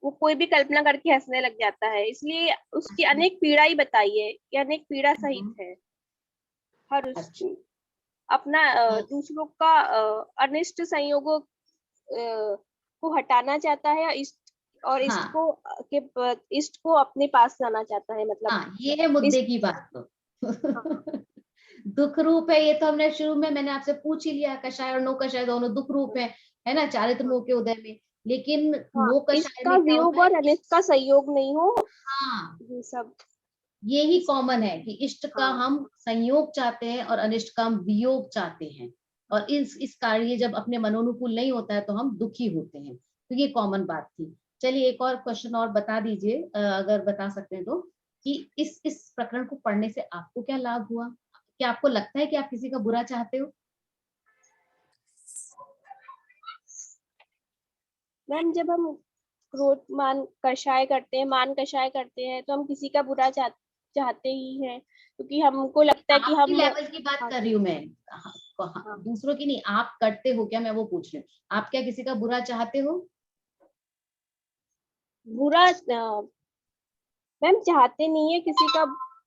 वो कोई भी कल्पना करके हंसने लग जाता है, इसलिए उसकी अनेक पीड़ा ही बताई है, ये अनेक पीड़ा सहित है। और उस अच्छा। अपना दूसरों का अनिष्ट संयोगों को हटाना चाहता है, और इष्ट हाँ को इष्ट को अपने पास लाना चाहता है, मतलब हाँ, ये है मुद्दे इष्ट। की बात तो। हाँ, दुख रूप है, ये तो हमने शुरू में मैंने आपसे पूछ ही लिया, कषाय और नो कषाय दोनों दुख रूप है ना, चारित्र मोह के उदय में। लेकिन हाँ, नो इष्ट कषाय का में क्या वियोग होता है? और अनिष्ट का संयोग नहीं हो, हाँ, ये सब। ये ही कॉमन है कि इष्ट का हाँ, हम संयोग चाहते हैं और अनिष्ट का हम वियोग चाहते हैं, और इस कारण ये जब अपने मनोनुकूल नहीं होता है तो हम दुखी होते हैं। तो ये कॉमन बात थी। चलिए एक और क्वेश्चन और बता दीजिए, अगर बता सकते हैं तो, कि इस प्रकरण को पढ़ने से आपको क्या लाभ हुआ? क्या आपको लगता है कि आप किसी का बुरा चाहते हो? मैम जब हम क्रोध मान कषाय करते हैं, मान कषाय करते हैं, तो हम किसी का बुरा चाहते ही हैं, क्योंकि हमको लगता है कि आपकी हम लेवल की बात कर रही हूँ मैं, हाँ। दूसरों की नहीं। आप करते हो क्या, मैं वो पूछ रही हूँ। आप क्या किसी का बुरा चाहते हो? बुरा मैम चाहते नहीं है किसी का।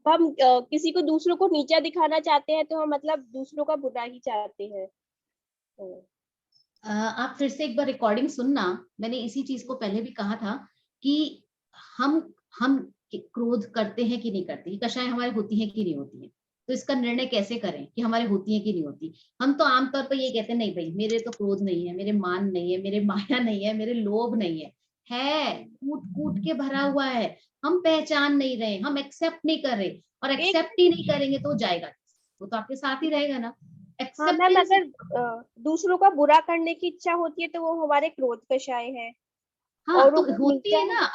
हम किसी को दूसरों को नीचा दिखाना चाहते हैं, तो हम मतलब दूसरों का बुरा ही चाहते हैं। आप फिर से एक बार रिकॉर्डिंग सुनना। मैंने इसी चीज को पहले भी कहा था कि हम हम क्रोध करते हैं कि नहीं करते, कषाय हमारे होती है कि नहीं होती है। तो इसका निर्णय कैसे करें कि हमारे होती है कि नहीं होती? हम तो आमतौर पर ये कहते हैं, नहीं भाई मेरे तो क्रोध नहीं है, मेरे मान नहीं है, मेरे माया नहीं है, मेरे लोभ नहीं है कूट कूट के भरा हुआ है। हम पहचान नहीं रहे, हम एक्सेप्ट नहीं कर रहे, और एक्सेप्ट ही नहीं करेंगे तो जाएगा, वो तो आपके साथ ही रहेगा ना। हाँ मैम, एक्सेप्टेंस। अगर दूसरों का बुरा करने की इच्छा होती है तो वो हमारे क्रोध कषाय है। हाँ औरों तो को होती नीचा है ना,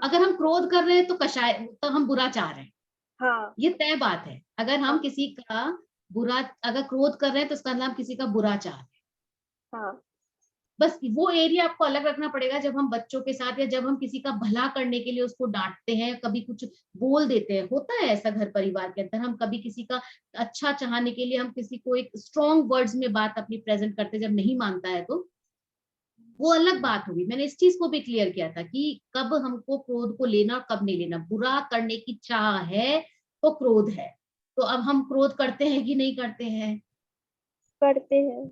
अगर हम क्रोध कर रहे हैं तो कषाय, तो हम बुरा चाह रहे हैं, हाँ ये तय बात है। अगर हम हाँ किसी का बुरा, अगर क्रोध कर रहे हैं तो इसका मतलब हम किसी का बुरा चाह रहे हैं। हाँ बस वो एरिया आपको अलग रखना पड़ेगा, जब हम बच्चों के साथ या जब हम किसी का भला करने के लिए उसको डांटते हैं, कभी कुछ बोल देते हैं, होता है ऐसा घर परिवार के अंदर। हम कभी किसी का अच्छा चाहने के लिए हम किसी को एक स्ट्रॉन्ग वर्ड्स में बात अपनी प्रेजेंट करते हैं, जब नहीं मानता है तो वो अलग बात होगी। मैंने इस चीज को भी क्लियर किया था कि कब हमको क्रोध को लेना और कब नहीं लेना। बुरा करने की चाह है तो क्रोध है। तो अब हम क्रोध करते हैं कि नहीं करते हैं? करते हैं।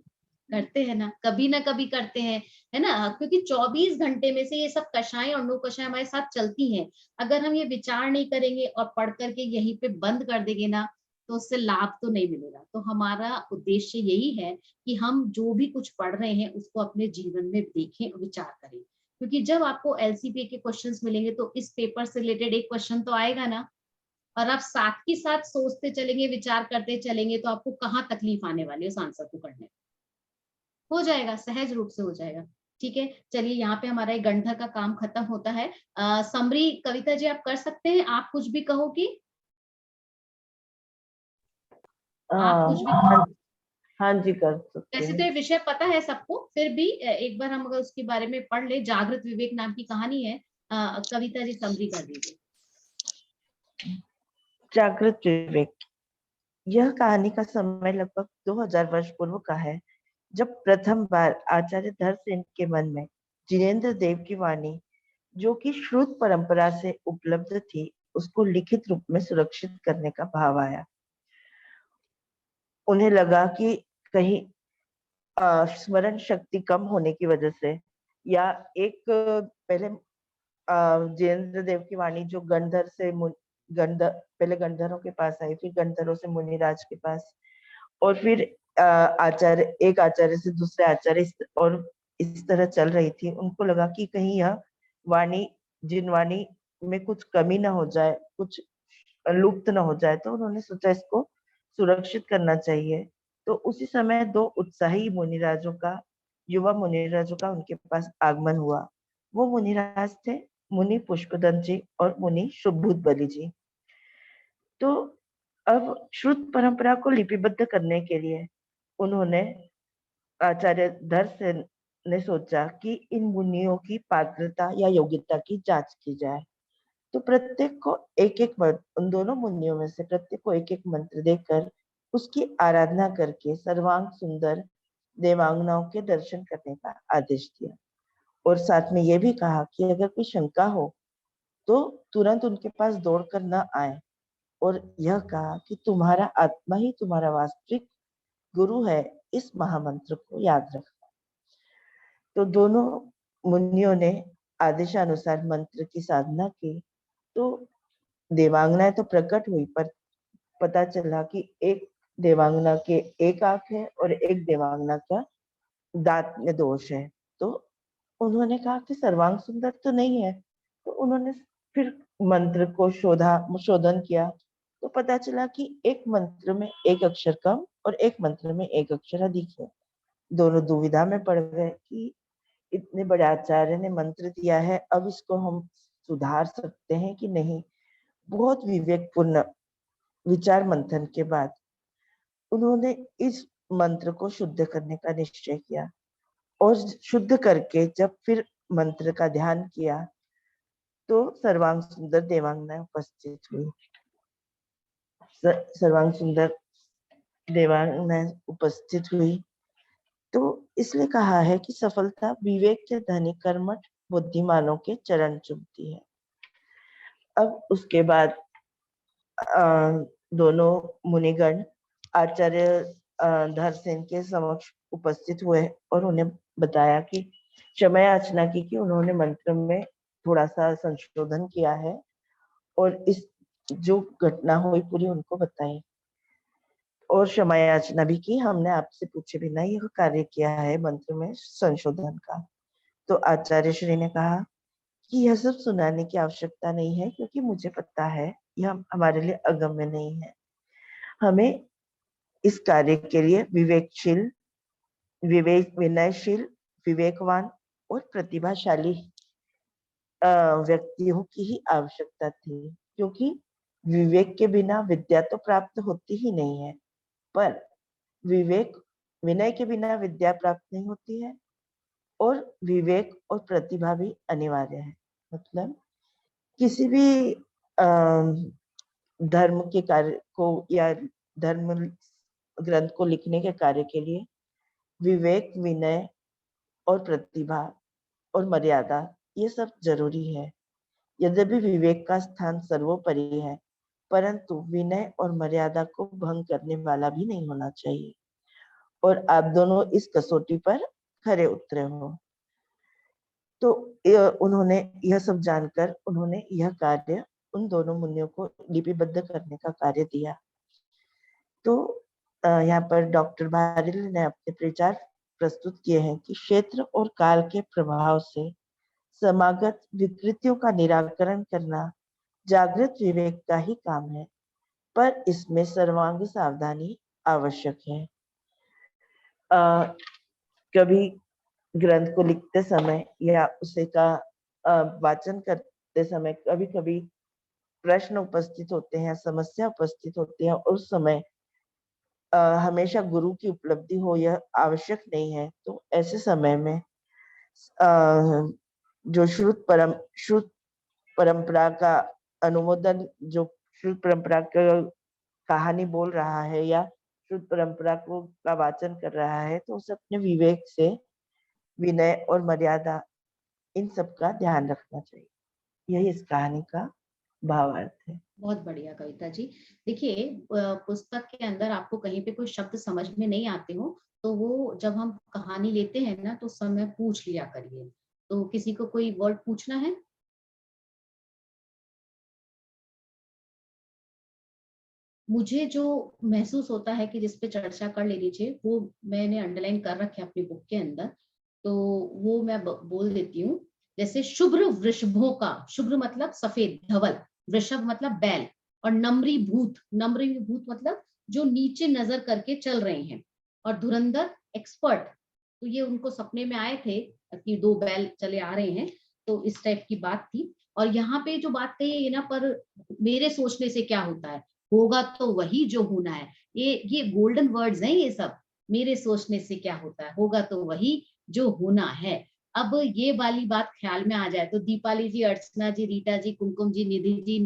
करते हैं ना कभी करते हैं, है ना? क्योंकि 24 घंटे में से ये सब कषाय और नो कषाय हमारे साथ चलती हैं। अगर हम ये विचार नहीं करेंगे और पढ़ करके यहीं पे बंद कर देंगे ना, तो उससे लाभ तो नहीं मिलेगा। तो हमारा उद्देश्य यही है कि हम जो भी कुछ पढ़ रहे हैं उसको अपने जीवन में देखें और विचार करें। क्योंकि जब आपको एलसीपीए के क्वेश्चंस मिलेंगे तो इस पेपर से रिलेटेड एक क्वेश्चन तो आएगा ना, और आप साथ ही साथ सोचते चलेंगे, विचार करते चलेंगे, तो आपको कहाँ तकलीफ आने वाली है उस आंसर को करने में। हो जाएगा, सहज रूप से हो जाएगा। ठीक है, चलिए यहाँ पे हमारा एक गंठर का काम खत्म होता है। समरी कविता जी आप कर सकते हैं, आप कुछ भी कहो कि आप कुछ भी हाँ, हाँ जी कर सकते वैसे तो हैं। ये विषय पता है सबको, फिर भी एक बार हम अगर उसके बारे में पढ़ ले। जागृत विवेक नाम की कहानी है। कविता जी समरी कर दीजिए। जागृत विवेक। यह कहानी का समय लगभग 2000 वर्ष पूर्व का है, जब प्रथम बार आचार्य धरसेन के मन में जिनेन्द्र देव की वाणी, जो कि श्रुत परंपरा से उपलब्ध थी, उसको लिखित रूप में सुरक्षित करने का भाव आया। उन्हें लगा कि कहीं स्मरण शक्ति कम होने की वजह से, या एक पहले जिनेन्द्र देव की वाणी जो गंधर से गंधर, पहले गंधरों के पास आई, फिर गंधर्वों से मुनिराज के पास, और फिर आचार्य, एक आचार्य से दूसरे आचार्य, और इस तरह चल रही थी। उनको लगा कि कहीं यह वाणी, जिन वाणी में कुछ कमी ना हो जाए, कुछ लुप्त ना हो जाए, तो उन्होंने सोचा इसको सुरक्षित करना चाहिए। तो उसी समय दो उत्साही मुनिराजों का, युवा मुनिराजों का उनके पास आगमन हुआ। वो मुनिराज थे मुनि पुष्पदंत जी और मुनि शुभूत बलि जी। तो अब श्रुत परंपरा को लिपिबद्ध करने के लिए उन्होंने, आचार्य धरसेन ने सोचा कि इन मुनियों की पात्रता या योग्यता की जांच की जाए। तो प्रत्येक को एक एक मंत्र, उन दोनों मुनियों में से प्रत्येक को एक एक मंत्र देकर उसकी आराधना करके सर्वांग सुंदर देवांगनाओं के दर्शन करने का आदेश दिया। और साथ में ये भी कहा कि अगर कोई शंका हो तो तुरंत उनके पास दौड़कर न आए, और यह कहा कि तुम्हारा आत्मा ही तुम्हारा वास्तविक गुरु है, इस महामंत्र को याद रखना। तो दोनों मुनियों ने आदेशानुसार मंत्र की साधना की। तो देवांगनाएं तो प्रकट हुई, पर पता चला कि एक देवांगना के एक आंख है और एक देवांगना का दांत में दोष है। तो उन्होंने कहा कि सर्वांग सुंदर तो नहीं है। तो उन्होंने फिर मंत्र को शोधन किया। तो पता चला कि एक मंत्र में एक अक्षर कम और एक मंत्र में एक अक्षर अधिक है। दोनों दुविधा में पड़ गए कि इतने बड़े आचार्य ने मंत्र दिया है, अब इसको हम सुधार सकते हैं कि नहीं। बहुत विवेकपूर्ण विचार मंथन के बाद उन्होंने इस मंत्र को शुद्ध करने का निश्चय किया और शुद्ध करके जब फिर मंत्र का ध्यान किया तो सर्वांग सुंदर देवांगना उपस्थित हुई। सर्वांग सुंदर देवांगना उपस्थित हुई। तो इसलिए कहा है कि सफलता विवेक के धनी कर्मठ बुद्धिमानों के चरण चूमती है। अब उसके बाद दोनों मुनिगण आचार्य धरसेन के समक्ष उपस्थित हुए और उन्हें बताया कि क्षमा याचना की कि उन्होंने मंत्र में थोड़ा सा संशोधन किया है और इस जो घटना हुई पूरी उनको बताई और क्षमा याचना भी की, हमने आपसे पूछे बिना यह कार्य किया है मंत्र में संशोधन का। तो आचार्य श्री ने कहा कि यह सब सुनाने की आवश्यकता नहीं है, क्योंकि मुझे पता है यह हमारे लिए अगम्य नहीं है। हमें इस कार्य के लिए विनयशील, विवेकवान और प्रतिभाशाली व्यक्तियों की ही आवश्यकता थी, क्योंकि विवेक के बिना विद्या तो प्राप्त होती ही नहीं है, पर विनय के बिना विद्या प्राप्त नहीं होती है और विवेक और प्रतिभा भी अनिवार्य है। मतलब किसी भी धर्म के कार्य को या धर्म ग्रंथ को लिखने के कार्य के लिए विवेक, विनय और प्रतिभा और मर्यादा ये सब जरूरी है। यद्यपि विवेक का स्थान सर्वोपरि है, परंतु विनय और मर्यादा को भंग करने वाला भी नहीं होना चाहिए, और आप दोनों इस कसौटी पर खरे उतरे हो। तो उन्होंने यह सब जानकर उन्होंने यह कार्य उन दोनों मुनियों को लिपिबद्ध करने का कार्य दिया। तो यहाँ पर डॉक्टर बारिल ने अपने विचार प्रस्तुत किए हैं कि क्षेत्र और काल के प्रभाव से समागत विकृतियों का निराकरण करना जागृत विवेक का ही काम है, पर इसमें सर्वांग सावधानी आवश्यक है। कभी ग्रंथ को लिखते समय या उसे का वाचन करते समय कभी कभी प्रश्न उपस्थित होते हैं, समस्या उपस्थित होती है, और उस समय हमेशा गुरु की उपलब्धि हो यह आवश्यक नहीं है। तो ऐसे समय में जो श्रुत परंपरा का अनुमोदन, जो श्रुत परंपरा का कहानी बोल रहा है या श्रुत परंपरा को का वाचन कर रहा है, तो उसे अपने विवेक से विनय और मर्यादा इन सब का ध्यान रखना चाहिए। यही इस कहानी का भावार्थ है। बहुत बढ़िया कविता जी। देखिए, पुस्तक के अंदर आपको कहीं पे कोई शब्द समझ में नहीं आते हो तो वो जब हम कहानी लेते हैं ना तो समय पूछ लिया करिए। तो किसी को कोई वर्ड पूछना है? मुझे जो महसूस होता है कि जिस पे चर्चा कर ले लीजिए वो मैंने अंडरलाइन कर रखे अपनी बुक के अंदर, तो वो मैं बोल देती हूँ। जैसे शुभ्र वृषभों का, शुभ्र मतलब सफेद धवल, वृषभ मतलब बैल, और नम्री भूत मतलब जो नीचे नजर करके चल रहे हैं, और धुरंधर एक्सपर्ट, तो ये उनको सपने में आए थे कि दो बैल चले आ रहे हैं, तो इस टाइप की बात थी। और यहाँ पे जो बात कही है ना, पर मेरे सोचने से क्या होता है, होगा तो वही जो होना है। ये गोल्डन वर्ड्स हैं ये सब। मेरे सोचने से क्या होता है, होगा तो वही जो होना है। अब ये वाली बात ख्याल में आ जाए तो दीपाली जी, अर्चना जी, रीटा जी, कुमकुम जी, निधि जी,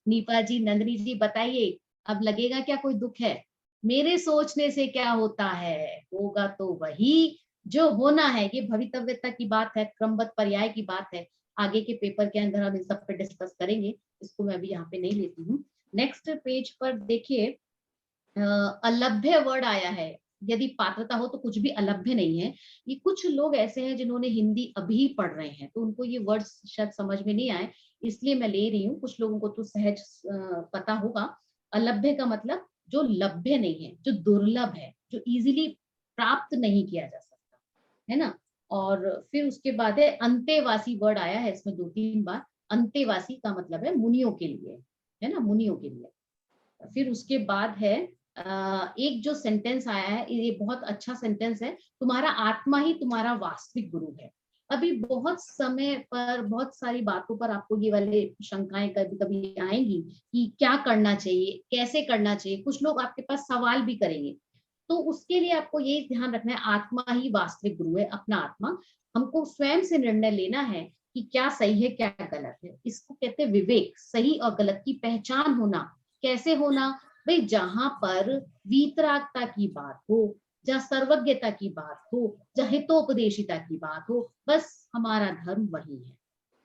नीपा जी, नंदनी जी, बताइए अब लगेगा क्या कोई दुख है? मेरे सोचने से क्या होता है, होगा तो वही जो होना है। ये भवितव्यता की बात है, क्रमबद्ध पर्याय की बात है। आगे के पेपर के अंदर हम इन सब पे डिस्कस करेंगे, इसको मैं अभी यहाँ पे नहीं लेती हूँ। नेक्स्ट पेज पर देखिए, अलभ्य वर्ड आया है। यदि पात्रता हो तो कुछ भी अलभ्य नहीं है। ये कुछ लोग ऐसे हैं जिन्होंने हिंदी अभी पढ़ रहे हैं तो उनको ये वर्ड्स शायद समझ में नहीं आए, इसलिए मैं ले रही हूँ। कुछ लोगों को तो सहज पता होगा। अलभ्य का मतलब जो लभ्य नहीं है, जो दुर्लभ है, जो इजीली प्राप्त नहीं किया जा सकता, है ना। और फिर उसके बाद है अंतेवासी वर्ड आया है इसमें 2-3 बार। अंतेवासी का मतलब है मुनियों के लिए, है ना, मुनियों के लिए। फिर उसके बाद है एक जो सेंटेंस आया है, ये बहुत अच्छा सेंटेंस है, तुम्हारा आत्मा ही तुम्हारा वास्तविक गुरु है। अभी बहुत समय पर बहुत सारी बातों पर आपको ये वाले शंकाएं कभी कभी आएंगी कि क्या करना चाहिए, कैसे करना चाहिए, कुछ लोग आपके पास सवाल भी करेंगे। तो उसके लिए आपको ये ध्यान रखना है, आत्मा ही वास्तविक गुरु है, अपना आत्मा। हमको स्वयं से निर्णय लेना है कि क्या सही है क्या गलत है। इसको कहते हैं विवेक, सही और गलत की पहचान होना। कैसे होना भाई, जहां पर वीतरागता की बात हो, जहाँ सर्वज्ञता की बात हो, जहाँ हितोपदेशिता की बात हो, बस हमारा धर्म वही है,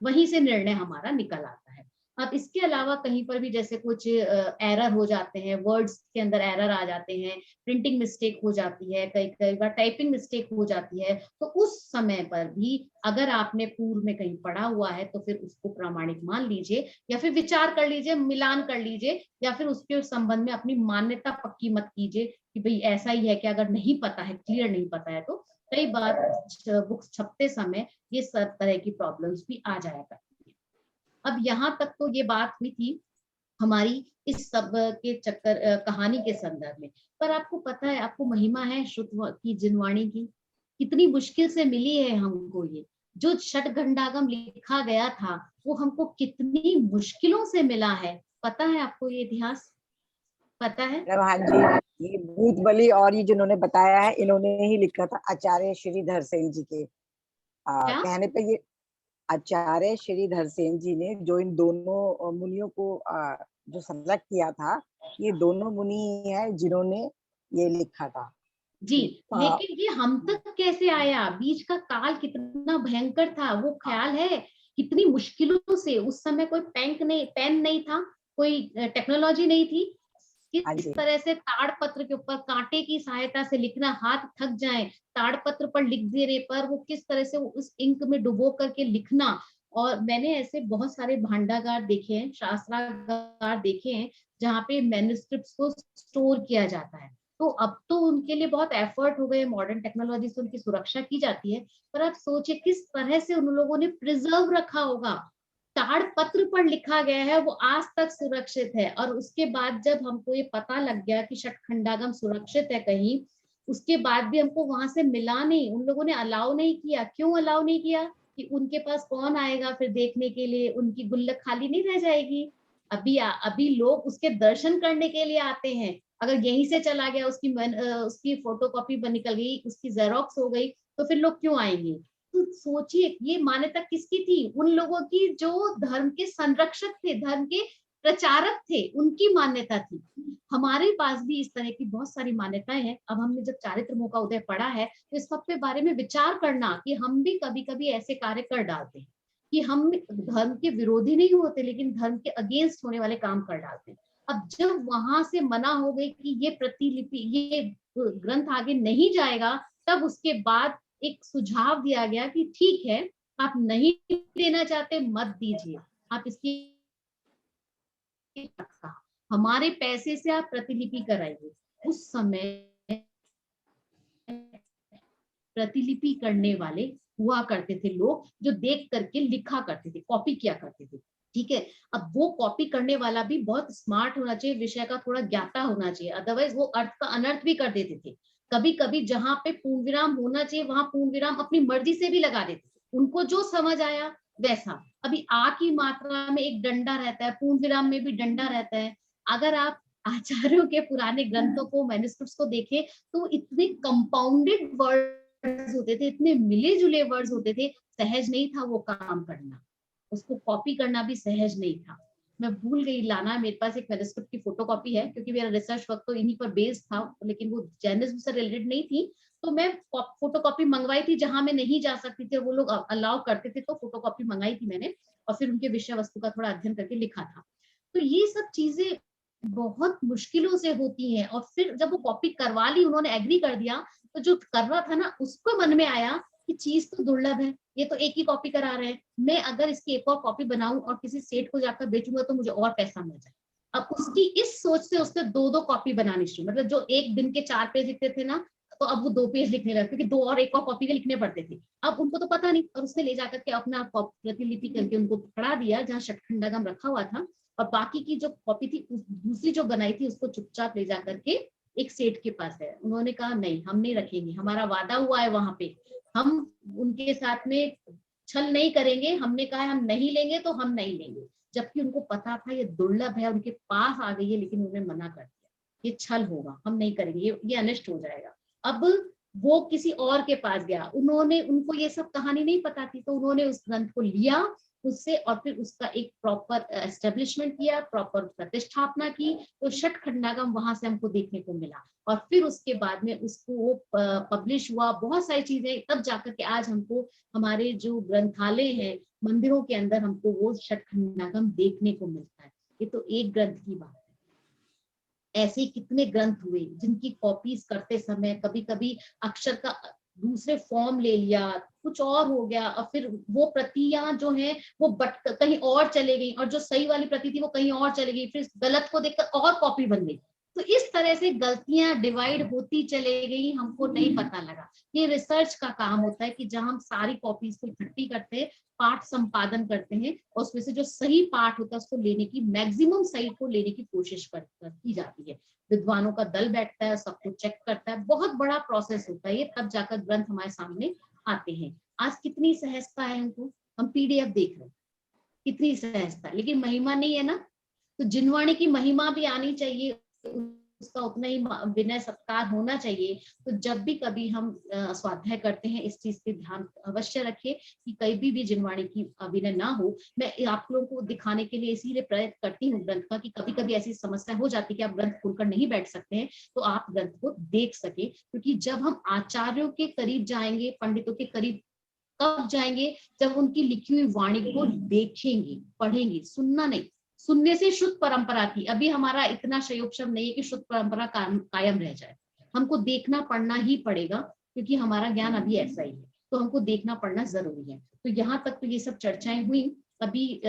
वहीं से निर्णय हमारा निकल आता है। अब इसके अलावा कहीं पर भी जैसे कुछ एरर हो जाते हैं, वर्ड्स के अंदर एरर आ जाते हैं, प्रिंटिंग मिस्टेक हो जाती है, कई कई बार टाइपिंग मिस्टेक हो जाती है, तो उस समय पर भी अगर आपने पूर्व में कहीं पढ़ा हुआ है तो फिर उसको प्रामाणिक मान लीजिए, या फिर विचार कर लीजिए, मिलान कर लीजिए, या फिर उसके संबंध में अपनी मान्यता पक्की मत कीजिए कि भाई ऐसा ही है कि अगर नहीं पता है, क्लियर नहीं पता है, तो कई बार बुक्स छपते समय ये सब तरह की प्रॉब्लम्स भी आ जाया करती है। अब यहाँ तक तो ये बात हुई थी हमारी इस सब के चक्कर कहानी के संदर्भ में। पर आपको पता है, आपको महिमा है श्रुत की जिनवाणी की, कितनी मुश्किल से मिली है हमको। ये जो षटघंटागम लिखा गया था वो हमको कितनी मुश्किलों से मिला है, पता है आपको ये इतिहास पता है? हाँ जी, ये भूत बलि और ये जिन्होंने बताया है इन्होंने ही लिखा था, आचार्य श्रीधर सेन जी के क्या? कहने पे। ये आचार्य श्रीधर सेन जी ने जो इन दोनों मुनियों को जो सेलेक्ट किया था, ये दोनों मुनि है जिन्होंने ये लिखा था। जी, हाँ, लेकिन ये हम तक कैसे आया? बीच का काल कितना भयंकर था, वो ख्याल है? कितनी मुश्किलों से, उस समय कोई पेन नहीं था, कोई टेक्नोलॉजी नहीं थी, हाँ किस जी, तरह से ताड़पत्र के ऊपर कांटे की सहायता से लिखना, हाथ थक जाए, ताड़पत्र पर लिख देने पर वो किस तरह से उस इंक में डुबो करके लिखना। और मैंने ऐसे बहुत सारे भांडागार देखे हैं, शास्त्रागार देखे हैं, जहाँ पे मैन्युस्क्रिप्ट्स को स्टोर किया जाता है। तो अब तो उनके लिए बहुत एफर्ट हो गए, मॉडर्न टेक्नोलॉजी से उनकी सुरक्षा की जाती है, पर आप सोचिए किस तरह से उन लोगों ने प्रिजर्व रखा होगा। ताड़पत्र पर लिखा गया है, वो आज तक सुरक्षित है। और उसके बाद जब हमको ये पता लग गया कि षटखंडागम सुरक्षित है कहीं, उसके बाद भी हमको वहां से मिला नहीं, उन लोगों ने अलाउ नहीं किया। क्यों अलाउ नहीं किया? कि उनके पास कौन आएगा फिर देखने के लिए, उनकी गुल्लक खाली नहीं रह जाएगी। अभी लोग उसके दर्शन करने के लिए आते हैं। अगर यहीं से चला गया, उसकी फोटोकॉपी निकल गई, उसकी जेरोक्स हो गई, तो फिर लोग क्यों आएंगे? तो सोचिए ये मान्यता किसकी थी? उन लोगों की जो धर्म के संरक्षक थे, धर्म के प्रचारक थे, उनकी मान्यता थी। हमारे पास भी इस तरह की बहुत सारी मान्यताएं हैं। अब हमने जब चारित्र मोह का उदय पढ़ा है तो इस सब के बारे में विचार करना कि हम भी कभी कभी ऐसे कार्य कर डालते हैं कि हम धर्म के विरोधी नहीं होते, लेकिन धर्म के अगेंस्ट होने वाले काम कर डालते हैं। अब जब वहां से मना हो गई कि ये प्रतिलिपि, ये ग्रंथ आगे नहीं जाएगा, तब उसके बाद एक सुझाव दिया गया कि ठीक है, आप नहीं देना चाहते मत दीजिए, आप इसकी हमारे पैसे से आप प्रतिलिपि कराइए। उस समय प्रतिलिपि करने वाले हुआ करते थे लोग, जो देख करके लिखा करते थे, कॉपी किया करते थे। ठीक है, अब वो कॉपी करने वाला भी बहुत स्मार्ट होना चाहिए, विषय का थोड़ा ज्ञाता होना चाहिए, अदरवाइज वो अर्थ का अनर्थ भी कर देते थे। कभी कभी जहां पे पूर्ण विराम होना चाहिए वहां पूर्ण विराम अपनी मर्जी से भी लगा देते थे, उनको जो समझ आया वैसा। अभी आ की मात्रा में एक डंडा रहता है, पूर्ण विराम में भी डंडा रहता है। अगर आप आचार्यों के पुराने ग्रंथों को, मैन्युस्क्रिप्ट्स को देखें, तो इतने कंपाउंडेड वर्ड्स होते थे, इतने मिले जुले वर्ड्स होते थे, सहज नहीं था वो काम करना, उसको कॉपी करना भी सहज नहीं था। मैं भूल गई लाना, मेरे पास एक मैन्युस्क्रिप्ट की फोटोकॉपी है, क्योंकि मेरा रिसर्च वर्क तो इन्हीं पर बेस्ड था, लेकिन वो जैनिज्म से रिलेटेड नहीं थी, तो मैं फोटोकॉपी मंगवाई थी। जहां मैं नहीं जा सकती थी, वो लोग अलाउ करते थे, तो फोटोकॉपी मंगाई थी मैंने, और फिर उनके विषय वस्तु का थोड़ा अध्ययन करके लिखा था। तो ये सब चीजें बहुत मुश्किलों से होती हैं। और फिर जब वो कॉपी करवा ली, उन्होंने एग्री कर दिया, तो जो कर रहा था ना, उसको मन में आया कि चीज तो दुर्लभ है, ये तो एक ही कॉपी करा रहे हैं, मैं अगर इसकी एक और कॉपी बनाऊं और किसी सेठ को जाकर बेचूंगा तो मुझे और पैसा मिल जाए। अब उसकी इस सोच से उसने दो कॉपी बनानी शुरू, मतलब जो एक दिन के 4 पेज लिखते थे ना, तो अब वो 2 पेज लिखने लगे, क्योंकि 2 और एक और कॉपी के लिखने पड़ते थे। अब उनको तो पता नहीं, और उसने ले जाकर के अपना प्रतिलिपि करके उनको पकड़ा दिया जहाँ षटखंडागम रखा हुआ था, और बाकी की जो कॉपी थी, दूसरी जो बनाई थी, उसको चुपचाप ले जाकर के एक सेठ के पास है। उन्होंने कहा नहीं, हम नहीं रखेंगे, हमारा वादा हुआ है वहां पे हम उनके साथ में छल नहीं करेंगे, हमने कहा है हम नहीं लेंगे तो हम नहीं लेंगे, जबकि उनको पता था ये दुर्लभ है, उनके पास आ गई है लेकिन उन्होंने मना कर दिया, ये छल होगा, हम नहीं करेंगे, ये अनिष्ट हो जाएगा। अब वो किसी और के पास गया, उनको ये सब कहानी नहीं पता थी, तो उन्होंने उस ग्रंथ को लिया उससे और फिर उसका एक प्रॉपर एस्टेब्लिशमेंट किया, प्रॉपर प्रतिष्ठापना की, तो षट खंडागम वहां से हमको देखने को मिला। और फिर उसके बाद में उसको वो पब्लिश हुआ, बहुत सारी चीजें, तब जाकर के आज हमको हमारे जो ग्रंथालय है मंदिरों के अंदर हमको वो षट खंडागम देखने को मिलता है। ये तो एक ग्रंथ की बात है, ऐसे कितने ग्रंथ हुए जिनकी कॉपीज करते समय कभी कभी अक्षर का दूसरे फॉर्म ले लिया, कुछ और हो गया, और फिर वो प्रतियां जो है वो कहीं और चले गई, और जो सही वाली प्रति थी वो कहीं और चली गई, फिर गलत को देखकर और कॉपी बन गई। तो इस तरह से गलतियां डिवाइड होती चले गई, हमको नहीं पता लगा। ये रिसर्च का काम होता है कि जहां हम सारी कॉपीज को इकट्ठी करते हैं, पाठ संपादन करते हैं, और उसमें से जो सही पाठ होता है उसको लेने की, मैक्सिमम सही को लेने की कोशिश की जाती है। विद्वानों का दल बैठता है, सबको चेक करता है, बहुत बड़ा प्रोसेस होता है ये, तब जाकर ग्रंथ हमारे सामने आते हैं। आज कितनी सहजता है हमको, हम पीडीएफ देख रहे हैं, कितनी सहजता, लेकिन महिमा नहीं है ना। तो जिनवाणी की महिमा भी आनी चाहिए, उसका उतना ही विनय सत्कार होना चाहिए। तो जब भी कभी हम स्वाध्याय करते हैं, इस चीज पे ध्यान अवश्य रखें कि कभी भी जिनवाणी की विनय ना हो। मैं आप लोगों को दिखाने के लिए इसीलिए प्रयत्न करती हूँ ग्रंथ का, कि कभी कभी ऐसी समस्या हो जाती है कि आप ग्रंथ खोलकर नहीं बैठ सकते हैं, तो आप ग्रंथ को देख सके। क्योंकि जब हम आचार्यों के करीब जाएंगे, पंडितों के करीब कब जाएंगे, जब उनकी लिखी हुई वाणी को देखेंगे, पढ़ेंगे, सुनना नहीं। सुनने से शुद्ध परंपरा थी, अभी हमारा इतना संयोगक्षम नहीं है कि शुद्ध परंपरा कायम रह जाए। हमको देखना पढ़ना ही पड़ेगा, क्योंकि हमारा ज्ञान अभी ऐसा ही है, तो हमको देखना पढ़ना जरूरी है। तो यहाँ तक तो ये सब चर्चाएं हुई। अभी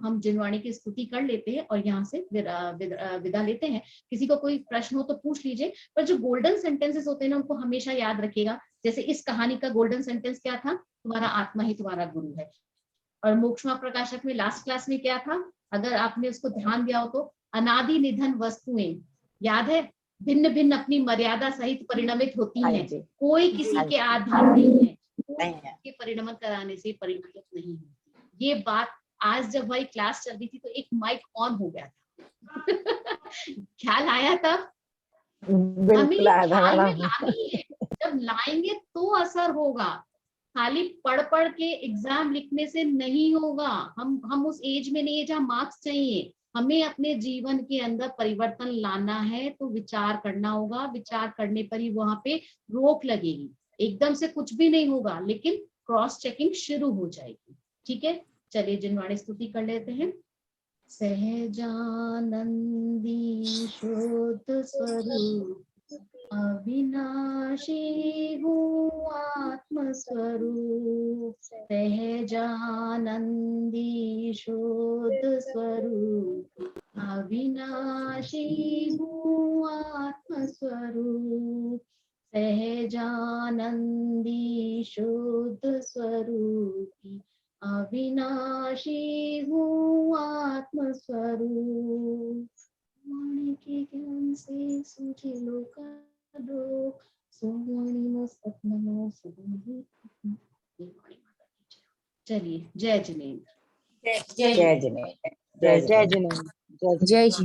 हम जिनवाणी की स्तुति कर लेते हैं और यहाँ से विदा लेते हैं। किसी को कोई प्रश्न हो तो पूछ लीजिए, पर जो गोल्डन सेंटेंसेस होते हैं ना, उनको हमेशा याद रखिएगा। जैसे इस कहानी का गोल्डन सेंटेंस क्या था, तुम्हारा आत्मा ही तुम्हारा गुरु है। और मोक्षमा प्रकाशक में लास्ट क्लास में क्या था, अगर आपने उसको ध्यान दिया हो तो, अनादि निधन वस्तुएं, याद है, भिन्न भिन्न अपनी मर्यादा सहित परिणमित होती हाँ हैं, जी। कोई किसी के आधार नहीं है, कोई के परिणमन कराने से परिणमित नहीं होती। ये बात आज जब वही क्लास चल रही थी तो एक माइक ऑन हो गया था ख्याल आया तब, हमें बिल्कुल आया था ख्याल में मैडम। लानी है, जब लाएंगे तो असर होगा। खाली पढ़ पढ़ के एग्जाम लिखने से नहीं होगा। हम उस एज में नहीं है जहाँ मार्क्स चाहिए, हमें अपने जीवन के अंदर परिवर्तन लाना है, तो विचार करना होगा। विचार करने पर ही वहां पे रोक लगेगी, एकदम से कुछ भी नहीं होगा, लेकिन क्रॉस चेकिंग शुरू हो जाएगी। ठीक है, चलिए जिनवाणी स्तुति कर लेते हैं। सहजानंदी शुद्ध स्वरूप, अविनाशी हूँ आत्म स्वरूप। सहजानंदी शुद्ध स्वरूप, अविनाशी हूँ आत्म स्वरूप। सहजानंदी शुद्ध स्वरूप, अविनाशी हूँ आत्म स्वरूप। वाणी के ज्ञान से सूझे लोक लोक, सोवाणी मस्तक नमो सुबोधि। चलिए, जय जिनेन्द्र। जय जिनेन्द्र। जय जिनेन्द्र। जय श्री